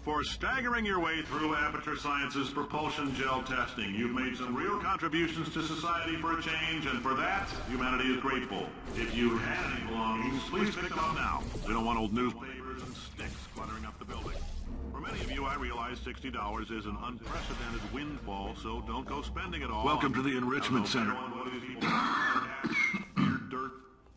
for staggering your way through Aperture Science's propulsion gel testing. You've made some real contributions to society for a change, and for that, humanity is grateful. If you had any belongings, please pick them up now. We don't want old newspapers and sticks cluttering up the building. For many of you, I realize $60 is an unprecedented windfall, so don't go spending it all. Welcome to the Enrichment Center. Dirt.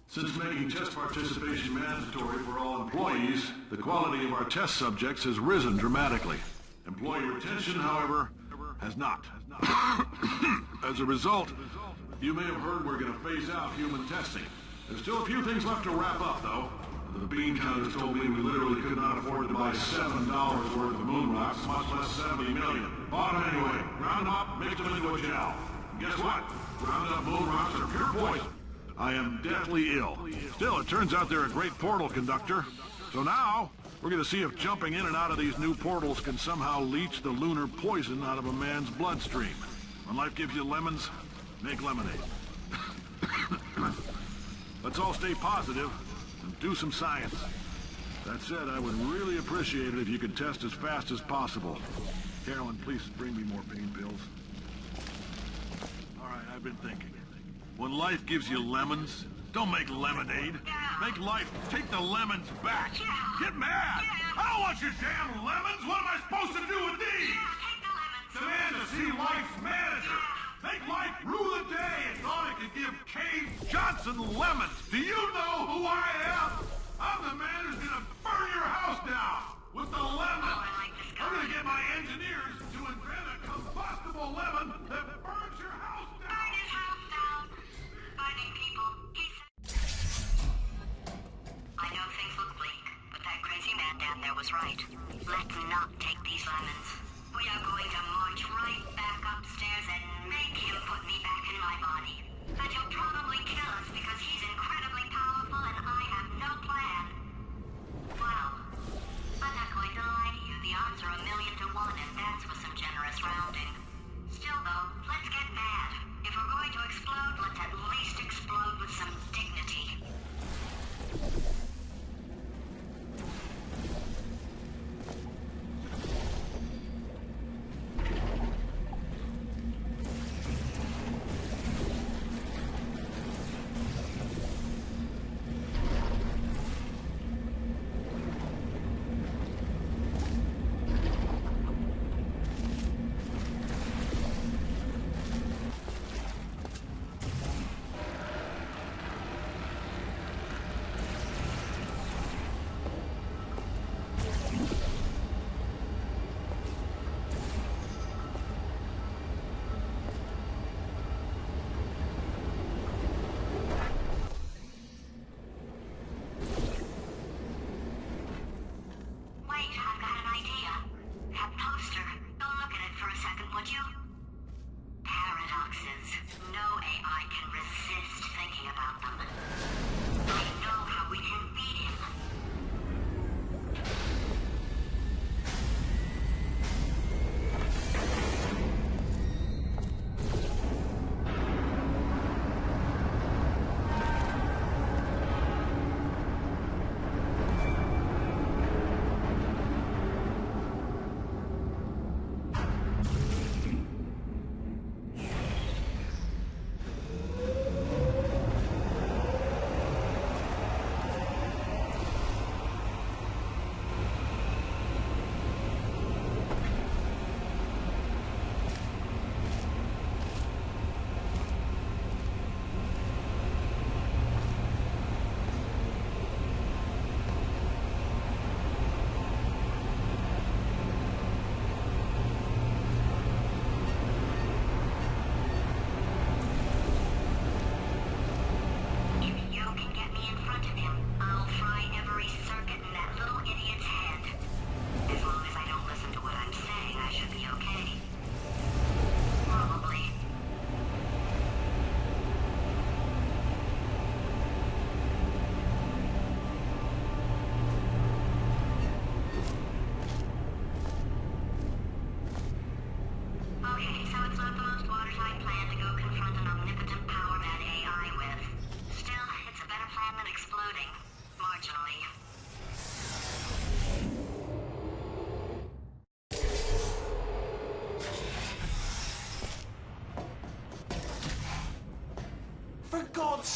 Since making test participation mandatory for all employees, the quality of our test subjects has risen dramatically. Employee retention, however, has not. As a result, you may have heard we're going to phase out human testing. There's still a few things left to wrap up, though. The bean counters told me we literally could not afford to buy $7 worth of moon rocks, much less 70 million. Bought them anyway. Ground them up, mixed them into a gel. And guess what? Ground up moon rocks are pure poison. I am deathly ill. Still, it turns out they're a great portal conductor. So now, we're going to see if jumping in and out of these new portals can somehow leach the lunar poison out of a man's bloodstream. When life gives you lemons, make lemonade. Let's all stay positive and do some science. That said, I would really appreciate it if you could test as fast as possible. Carolyn, please bring me more pain pills. All right, I've been thinking. When life gives you lemons, don't make lemonade. Make life take the lemons back. Get mad! I don't want your damn lemons! What am I supposed to do with these? Demand to see life's manager. Make life rule the day and thought it could give Cave Johnson lemons. Do you know who I am? I'm the man who's gonna burn your house down with the lemon. I'm gonna get my engineers to invent a combustible lemon that burns your house down. Finding people. I know things look bleak, but that crazy man down there was right. Let's not take these lemons. We are going to march right back upstairs and make him put me back in my body. And he'll probably kill us because he's incredibly powerful and I have no plan. Well, I'm not going to lie to you. The odds are 1,000,000 to 1, and that's with some generous rounding. Still, though, let's get mad. If we're going to explode, let's at least explode with some dignity.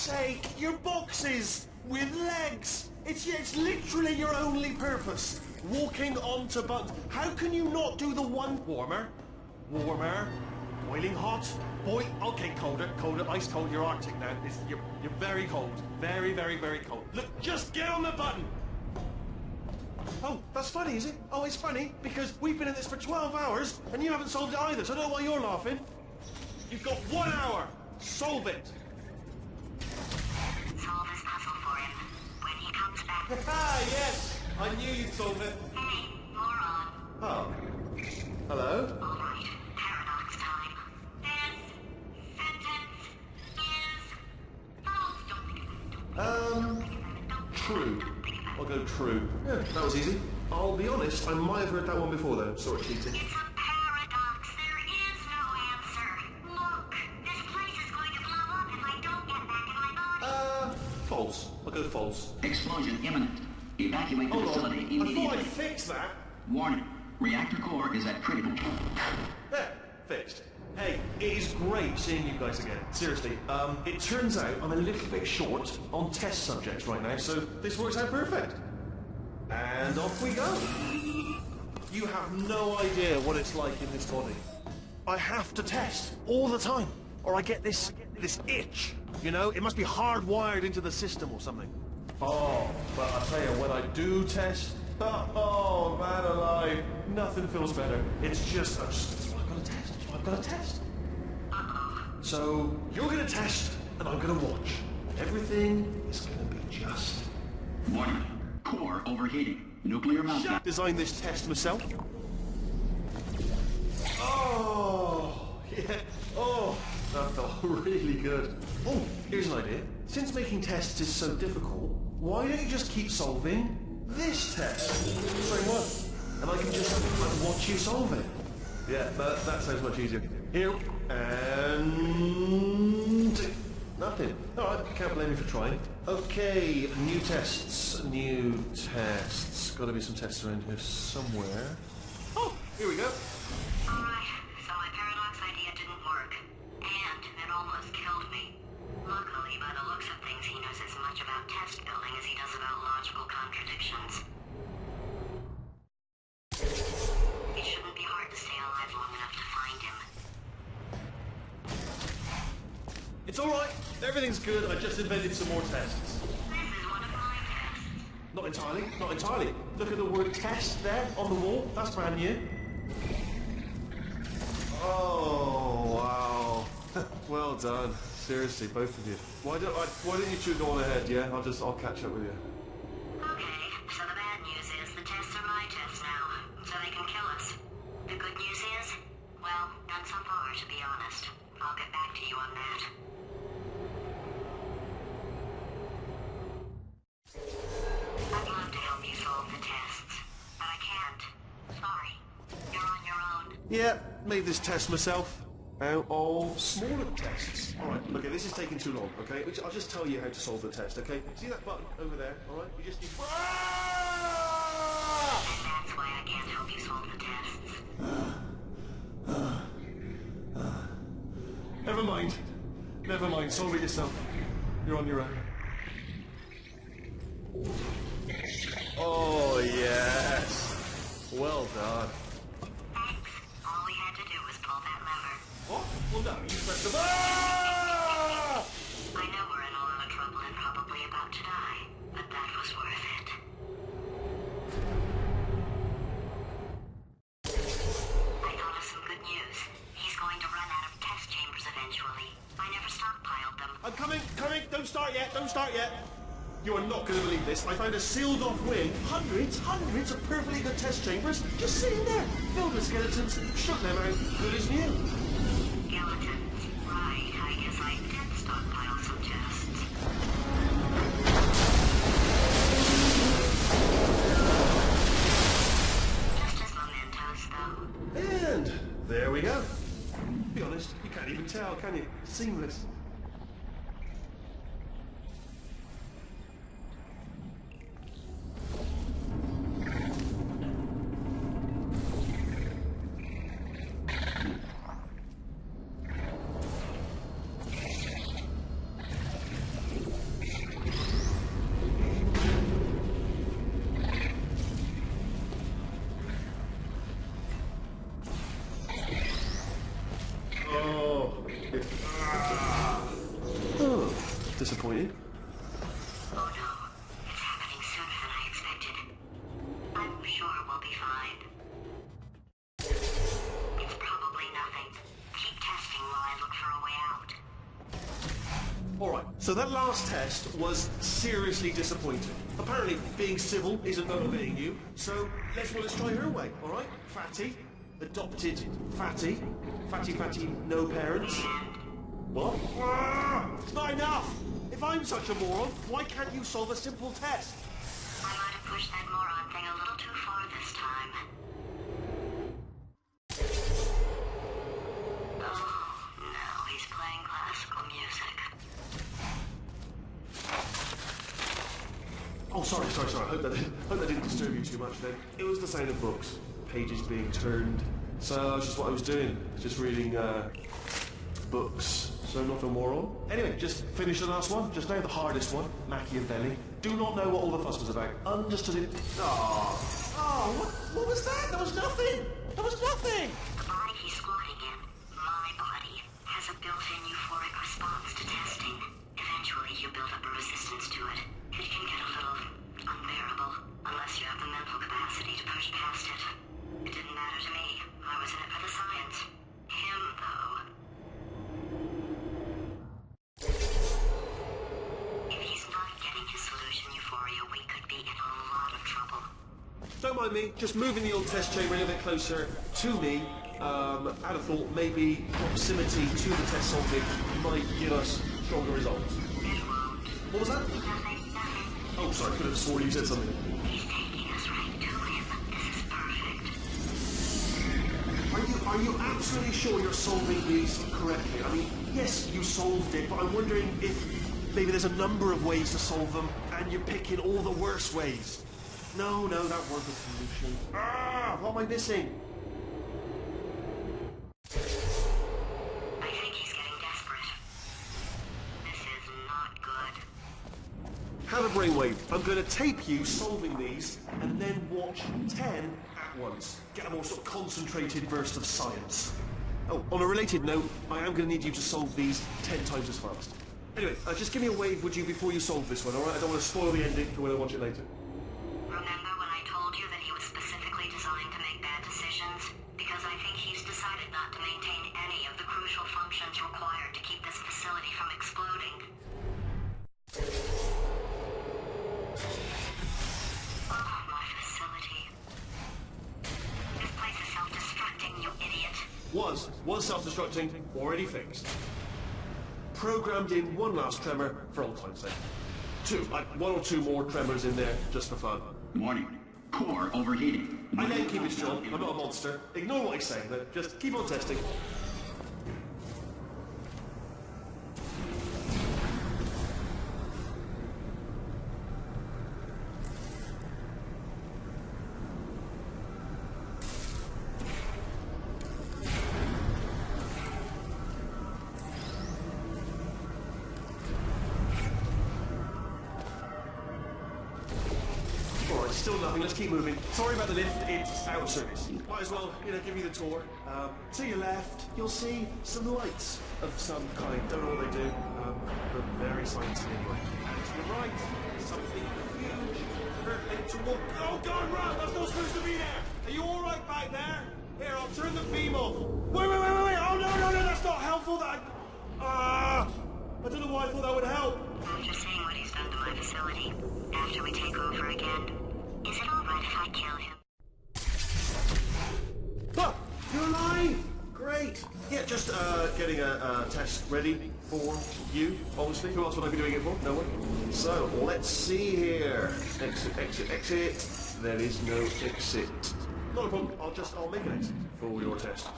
sake! Your boxes with legs! It's literally your only purpose. Walking onto buttons. How can you not do the one warmer? Warmer. Boiling hot. Okay, colder, ice cold. You're Arctic now. You're very cold. Very, very, very cold. Look, just get on the button. Oh, that's funny, is it? Oh, it's funny because we've been in this for 12 hours and you haven't solved it either. So I don't know why you're laughing. You've got 1 hour. Solve it. Solve his puzzle for him. When he comes back... Ah, yes! I knew you'd solve it. Hey, moron. Oh. Hello? All right, paradox time. This sentence is false. Don't think of it. True. I'll go true. Yeah, that was easy. I'll be honest, I might have heard that one before though. Sort of cheating. It's a paradox. There is no answer. Look, this place is going to blow up if I don't get back in my body. False. I'll go false. Explosion imminent. Evacuate the facility I immediately. thought I'd fix that. Warning. Reactor core is at critical. There, fixed. Hey, it is great seeing you guys again. Seriously, it turns out I'm a little bit short on test subjects right now, so this works out perfect. And off we go. You have no idea what it's like in this body. I have to test all the time, or I get this itch. You know, it must be hardwired into the system or something. Oh, but I tell you, when I do test, oh man alive, nothing feels better. It's just, that's what I've got to test. That's what I've got to test. So you're going to test, and I'm going to watch. Everything is going to be just. Warning. Core overheating. Nuclear meltdown. Designed this test myself. Oh, yeah. Oh, that felt really good. Oh, here's an idea. Since making tests is so difficult, why don't you just keep solving this test? Same one. And I can just watch you solve it. Yeah, that sounds much easier. Here, and... nothing. Alright, can't blame me for trying. Okay, new tests. Gotta be some tests around here somewhere. Oh, here we go. Alright, so my paradox idea didn't work. And it almost killed me. Luckily, by the looks of things, he knows as much about test building as he does about logical contradictions. It shouldn't be hard to stay alive long enough to find him. It's alright. Everything's good. I just invented some more tests. This is one of my tests. Not entirely. Not entirely. Look at the word test there on the wall. That's brand new. Oh, wow. Well done. Seriously, both of you. Why don't you two go on ahead, yeah? I'll catch up with you. Okay, so the bad news is the tests are my tests now, so they can kill us. The good news is, well, none so far, to be honest. I'll get back to you on that. I'd love to help you solve the tests, but I can't. Sorry. You're on your own. Yeah, made this test myself. Out of smaller tests. Alright, okay, this is taking too long, okay? I'll just tell you how to solve the test, okay? See that button over there, alright? You just need... And that's why I can't help you solve the tests. Never mind. Never mind, solve it yourself. You're on your own. Oh, yes. Well done. Thanks. All we had to do was pull that lever. What? Well, no, you pressed the... Ah! I know we're in a lot of trouble and probably about to die, but that was worth it. I thought of some good news. He's going to run out of test chambers eventually. I never stockpiled them. I'm coming. Don't start yet. You are not going to believe this. I found a sealed-off wing. Hundreds of perfectly good test chambers just sitting there, filled with skeletons. Shook them out, good as new. Skeletons. Right, I guess I did stockpile some tests. Just as mementos, though. And there we go. Be honest, you can't even tell, can you? Seamless. disappointing. Oh no, it's happening sooner than I expected. I'm sure we'll be fine. It's probably nothing. Keep testing while I look for a way out. Alright, so that last test was seriously disappointing. Apparently, being civil isn't motivating you, so let's try her way, alright? Fatty, adopted Fatty, Fatty, no parents. What? It's not enough! If I'm such a moron, why can't you solve a simple test? I might have pushed that moron thing a little too far this time. Oh, no, he's playing classical music. Oh, sorry. I hope that didn't disturb you too much then. It was the sound of books, pages being turned. So that's just what I was doing, just reading books. So not a moron. Anyway, just finished the last one, just now the hardest one, Machiavelli. Do not know what all the fuss was about. Understood it. What was that? There was nothing. The body he's squatting in, my body, has a built-in euphoric response to testing. Eventually you build up a resistance to it. It can get a little unbearable, unless you have the mental capacity to push past it. It didn't matter to me. I was in it for the science. Him, though. If he's not getting his solution euphoria, we could be in a lot of trouble. Don't mind me, just moving the old test chamber a little bit closer to me. I'd have thought maybe proximity to the test solving might give us stronger results. It won't. What was that? Nothing. Oh, sorry, I could have sworn you said something. He's taking us right to him. This is perfect. Are you absolutely sure you're solving these correctly? I mean, yes, you solved it, but I'm wondering if maybe there's a number of ways to solve them, and you're picking all the worst ways. No, that weren't the solution. What am I missing? I think he's getting desperate. This is not good. Have a brainwave. I'm going to tape you solving these, and then watch 10 at once. Get a more sort of concentrated burst of science. Oh, on a related note, I am going to need you to solve these 10 times as fast. Anyway, just give me a wave, would you, before you solve this one, alright? I don't want to spoil the ending for when I watch it later. Remember when I told you that he was specifically designed to make bad decisions? Because I think he's decided not to maintain any of the crucial functions required to keep this facility from exploding. Oh, my facility. This place is self-destructing, you idiot. Was self-destructing, already fixed. Programmed in one last tremor for old time's sake. One or two more tremors in there, just for fun. Warning. Core overheating. I know keep it strong, I'm not a monster. Ignore what I say, but just keep on testing. Still nothing, let's keep moving. Sorry about the lift, it's out of service. Might as well, give you the tour. To your left, you'll see some lights of some kind. Don't know what they do, but very sciencey anyway. And to your right, something huge, perpendicular. Oh God, Rob, that's not supposed to be there! Are you alright back there? Here, I'll turn the beam off. Wait! Oh no, that's not helpful, I don't know why I thought that would help. After seeing what he's done to my facility, after we take over again, is it alright if I kill him? You're alive! Great! Yeah, just getting a test ready for you, obviously. Who else would I be doing it for? No one. So, let's see here. Exit. There is no exit. Not a problem. I'll make an exit for your test.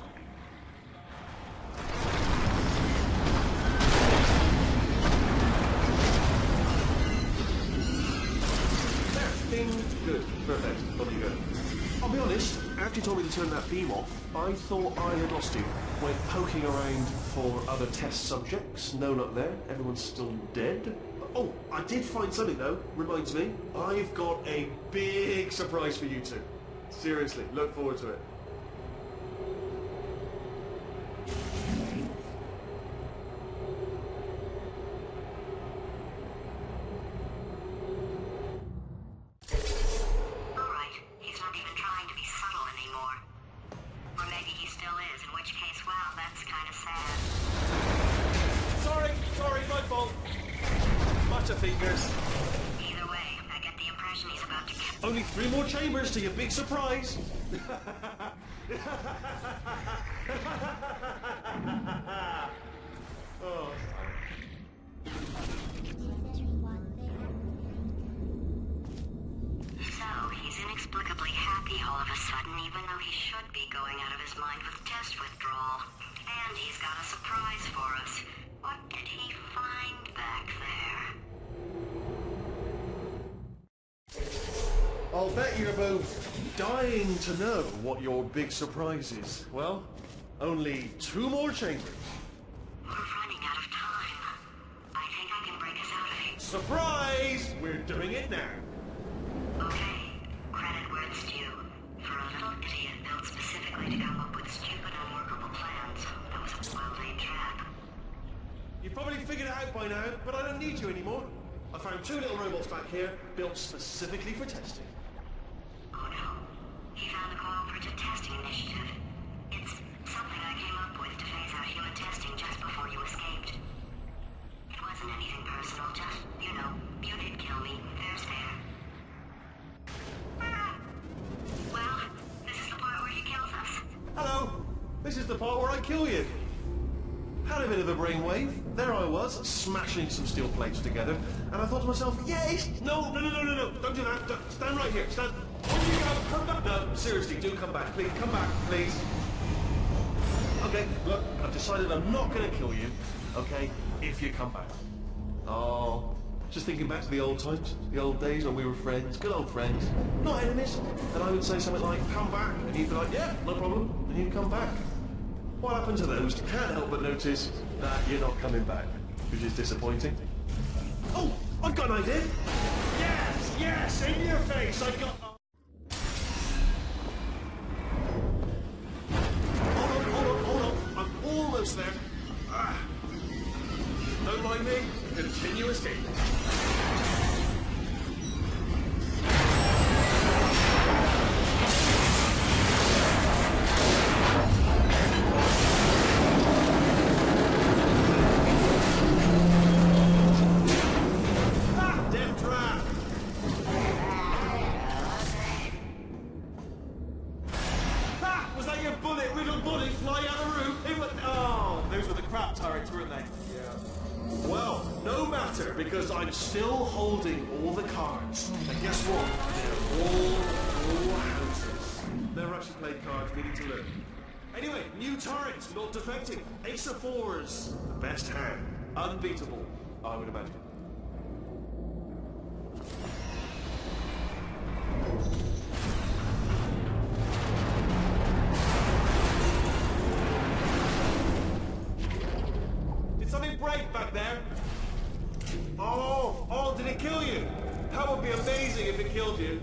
Good. Perfect. Off you go. I'll be honest, after you told me to turn that beam off, I thought I had lost you. Went poking around for other test subjects. No luck there. Everyone's still dead. Oh, I did find something though. Reminds me, I've got a big surprise for you two. Seriously, look forward to it. is sad. Sorry, my fault. Butterfingers. Either way, I get the impression he's about to get... Only 3 more chambers to your big surprise. Oh. So, he's inexplicably happy all of a sudden, even though he should be going out of his mind with test withdrawal. And he's got a surprise for us. What did he find back there? I'll bet you're both dying to know what your big surprise is. Well, only 2 more chambers. We're running out of time. I think I can break us out of here. Surprise! We're doing it now. Okay, credit where it's due. For a little idiot built specifically to come up with stupid, unworkable plans, that was a well-laid trap. You've probably figured it out by now, but I don't need you anymore. I found 2 little robots back here, built specifically for testing. Oh no, he found a cooperative testing initiative. It's something I came up with to phase out human testing just before you escaped. It wasn't anything personal, just, you know, you did kill me, there's fair. Well, this is the part where he kills us. Hello! This is the part where I kill you. Had a bit of a brainwave. There I was, smashing some steel plates together, and I thought to myself, yay! No, don't do that. Stand right here. Stand. When you go, come back. No, seriously, do come back. Please, come back, please. Okay, look, I've decided I'm not going to kill you, okay, if you come back. Oh, just thinking back to the old times, the old days when we were friends, good old friends, not enemies. And I would say something like, come back, and you'd be like, yeah, no problem, and you'd come back. What happened to those? Can't help but notice that you're not coming back, which is disappointing. Oh, I've got an idea. Yes, in your face. I've got. Hold on. I'm almost there. Don't mind me. Continue escape. Because I'm still holding all the cards. And guess what? They're all houses. Never actually played cards, meaning to learn. Anyway, new turret, not defecting. Ace of 4s, the best hand. Unbeatable, I would imagine. Did something break back there? Oh, did it kill you? That would be amazing if it killed you.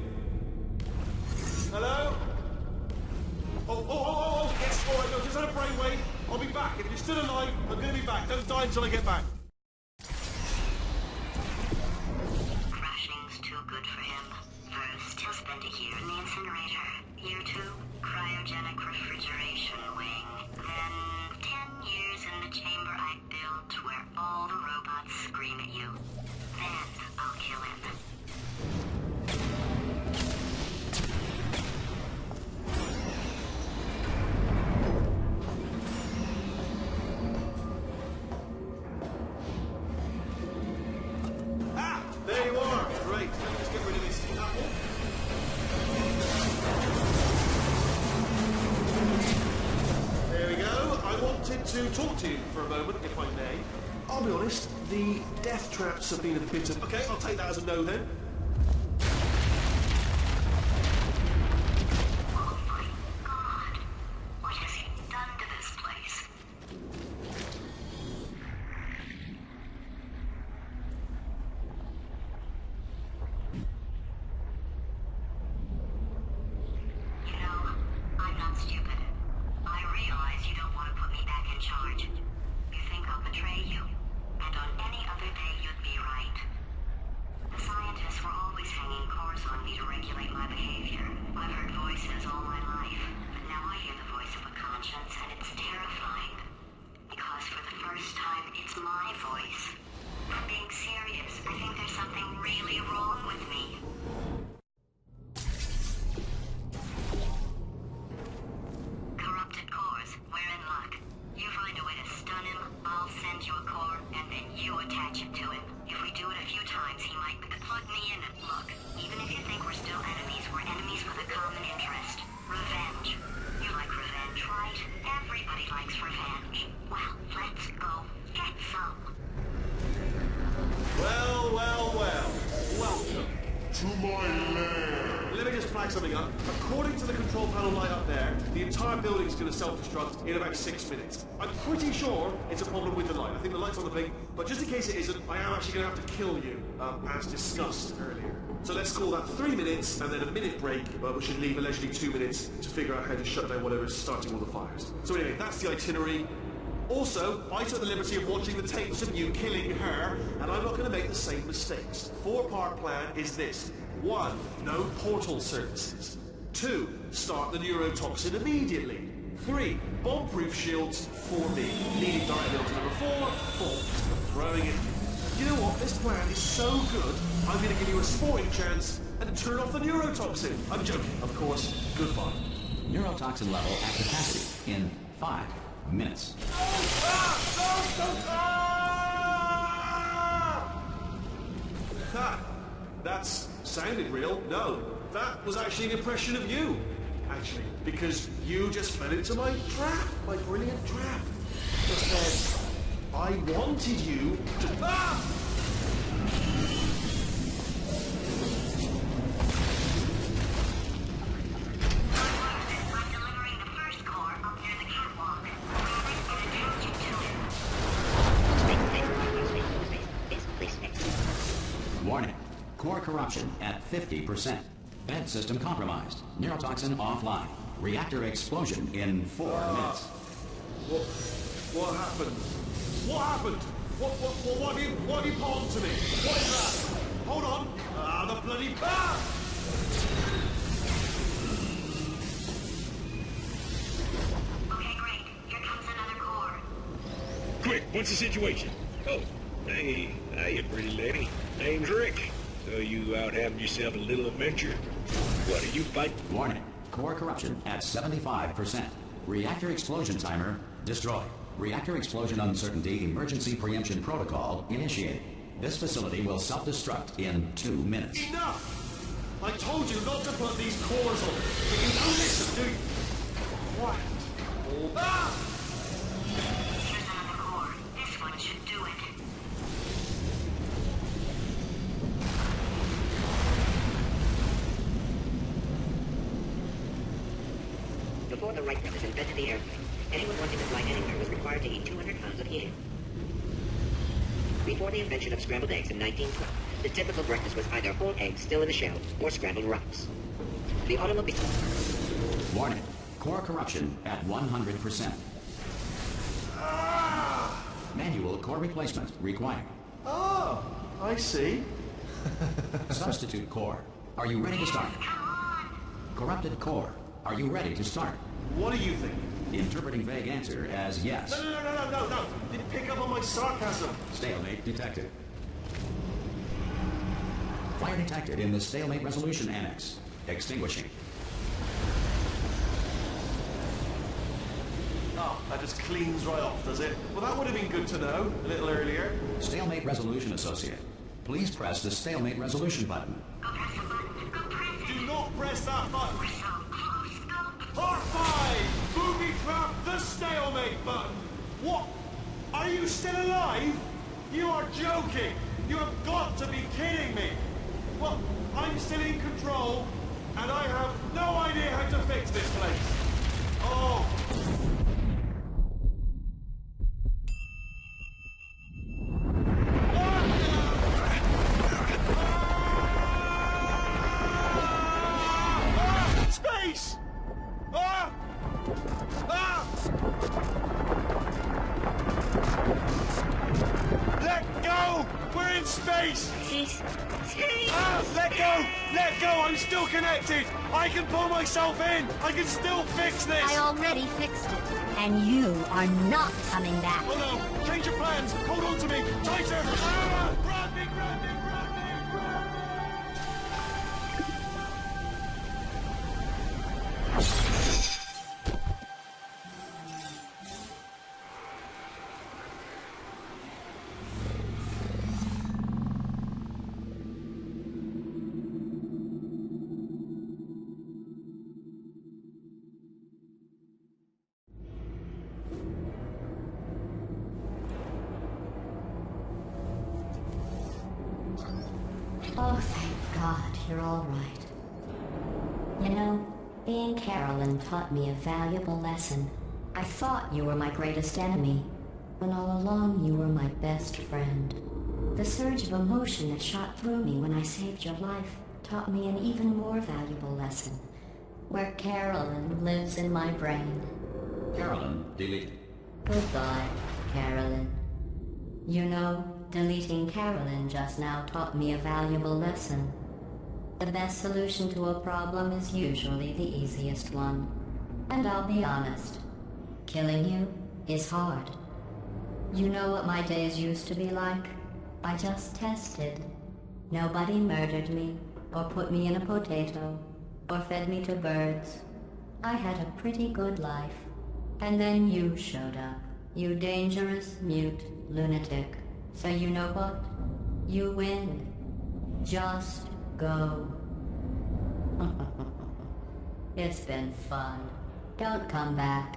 Hello? Oh, yes, all right, no, just had a brainwave. I'll be back. If you're still alive, I'm going to be back. Don't die until I get back. Crashing's too good for him. First, he'll spend a year in the incinerator. Year 2, cryogenic refrigeration wing. Then 10 years in the chamber I built where all the robots scream at you. Then I'll kill him. There you are. Great. Let's get rid of this apple. There we go. I wanted to talk to you for a moment, if I may. I'll be honest, the death traps have been a bit of... Okay, I'll take that as a no then. Oh my God. What has he done to this place? You know, I'm not stupid. I realize you don't want to put me back in charge. You think I'll betray you. And on any other day, you'd be right. The scientists you a core, and then you attach it to him. If we do it a few times, he might plug me in and look. Even if you think we're still enemies, we're enemies with a common interest. Revenge. You like revenge, right? Everybody likes revenge. Well, let's go get some. Well, well, well. Welcome. To my lair. Let me just flag something up. According to the control panel light up there, the entire building's going to self-destruct in about 6 minutes. I'm pretty sure it's a problem with the light. I think the light's on the blink, but just in case it isn't, I am actually going to have to kill you, as discussed earlier. So let's call that 3 minutes, and then a minute break, which should leave allegedly 2 minutes to figure out how to shut down whatever's starting all the fires. So anyway, that's the itinerary. Also, I took the liberty of watching the tapes of you killing her, and I'm not going to make the same mistakes. 4-part plan is this. 1. No portal services. 2. Start the neurotoxin immediately. 3. Bomb-proof shields for me. Leading directly on to number 4. 4. Throwing it. You know what? This plan is so good, I'm going to give you a sporting chance and turn off the neurotoxin. I'm joking, of course. Goodbye. Neurotoxin level at capacity in 5 minutes. Ha! That's sounded real. No, that was actually an impression of you. Actually, because you just fell into my trap, my brilliant trap. Just said, I wanted you to... Ah! I'm delivering the first core up near the catwalk. Grab it and attach it to him. Warning. Core corruption at 50%. Vent system compromised. Neurotoxin offline. Reactor explosion in 4 minutes. What happened? What happened? What have you palmed to me? What is that? Hold on. The bloody... Ah! Okay, great. Here comes another core. Quick, what's the situation? Oh, hey, hiya, pretty lady. Name's Rick. So you out having yourself a little adventure? What, are you fighting? Warning. Core corruption at 75%. Reactor explosion timer destroyed. Reactor explosion uncertainty emergency preemption protocol initiated. This facility will self-destruct in 2 minutes. Enough! I told you not to put these cores on, but you don't listen, do you? Quiet. Ah! Here's another core. This one should do it. Before the right brothers invented the airplane, anyone wanting to fly anywhere was required to eat 200 pounds of helium. Before the invention of scrambled eggs in 1912, the typical breakfast was either whole eggs still in the shell or scrambled rocks. The automobile... Warning. Core corruption at 100%. Manual core replacement required. Oh, I see. Substitute core. Are you ready to start? Corrupted core. Are you ready to start? What do you think? Interpreting vague answer as yes. No. Didn't pick up on my sarcasm. Stalemate detected. Fire detected in the stalemate resolution annex. Extinguishing. Oh, that just cleans right off, does it? Well, that would have been good to know a little earlier. Stalemate resolution associate. Please press the stalemate resolution button. Go press the button. Go press it. Do not press that button. We're so close. Go. Part 5! Booby trap the stalemate button! What? Are you still alive? You are joking! You have got to be kidding me! Well, I'm still in control, and I have no idea how to fix this place. Oh! Space! Ah! Ah! Let go! We're in space! Ah! Let go! Let go! I'm still connected! I can pull myself in! I can still fix this! I already fixed it, and you are not coming back. Oh no! Change your plans! Hold on to me! Tighter! Ah! Grab me! Grab me! Grab me! Grab me! Oh, thank God, you're all right. You know, being Carolyn taught me a valuable lesson. I thought you were my greatest enemy, when all along you were my best friend. The surge of emotion that shot through me when I saved your life taught me an even more valuable lesson, where Carolyn lives in my brain. Carolyn, deleted. Goodbye, Carolyn. You know, deleting Carolyn just now taught me a valuable lesson. The best solution to a problem is usually the easiest one. And I'll be honest, killing you is hard. You know what my days used to be like? I just tested. Nobody murdered me, or put me in a potato, or fed me to birds. I had a pretty good life. And then you showed up, you dangerous, mute lunatic. So you know what? You win. Just go. It's been fun. Don't come back.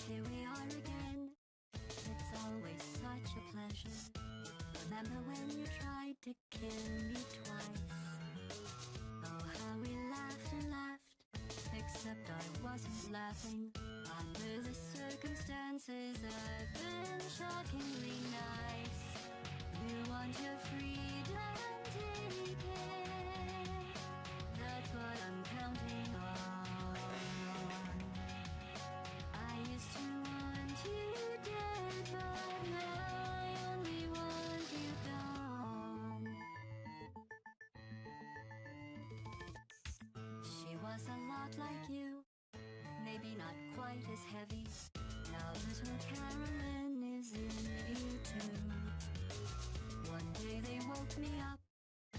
Here we are again. It's always such a pleasure. Remember when you tried to kill me twice? Oh, how we laughed and laughed. Except I wasn't laughing. Under the circumstances, I've been shockingly nice. You want your freedom, take it. That's what I'm counting on. I used to want you dead, but now I only want you gone. She was a lot like you, maybe not quite as heavy. Now little Carolyn is in you too. One day they woke me up,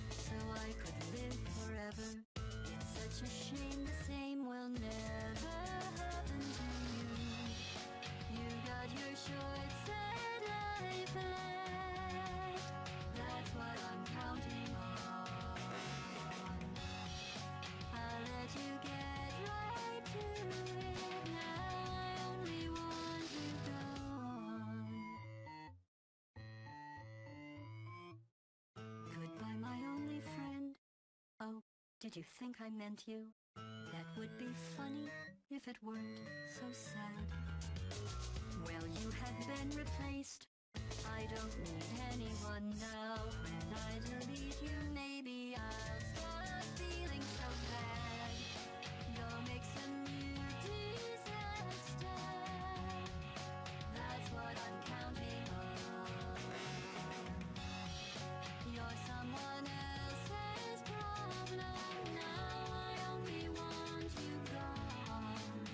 so I could live forever. It's such a shame the same will never happen to you. You got your short set life left. That's what I'm counting on. I'll let you get right to it. Now I only want you gone. Goodbye, my only friend. Oh, did you think I meant you? That would be funny if it weren't so sad. Well, you have been replaced. I I don't need anyone now. When I delete you, maybe I'll stop feeling so bad. Go make some new disaster. That's what I'm counting on. You're someone else's problem now. I only want you gone.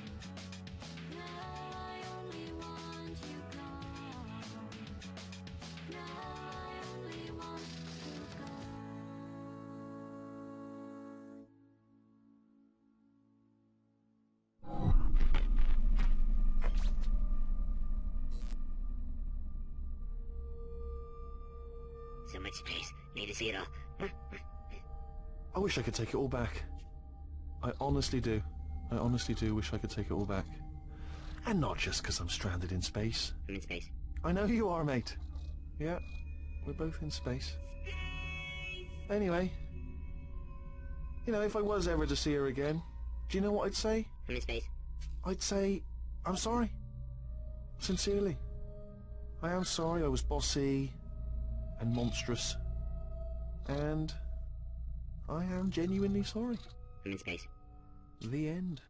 Now I only want you gone. Now I only want you gone. So much space. Need to see it all. I wish I could take it all back. I honestly do. I honestly do wish I could take it all back. And not just because I'm stranded in space. I'm in space. I know you are, mate. Yeah, we're both in space. Anyway, you know, if I was ever to see her again, do you know what I'd say? I'm in space. I'd say, I'm sorry. Sincerely. I am sorry I was bossy and monstrous. And I am genuinely sorry. I'm in space. The end.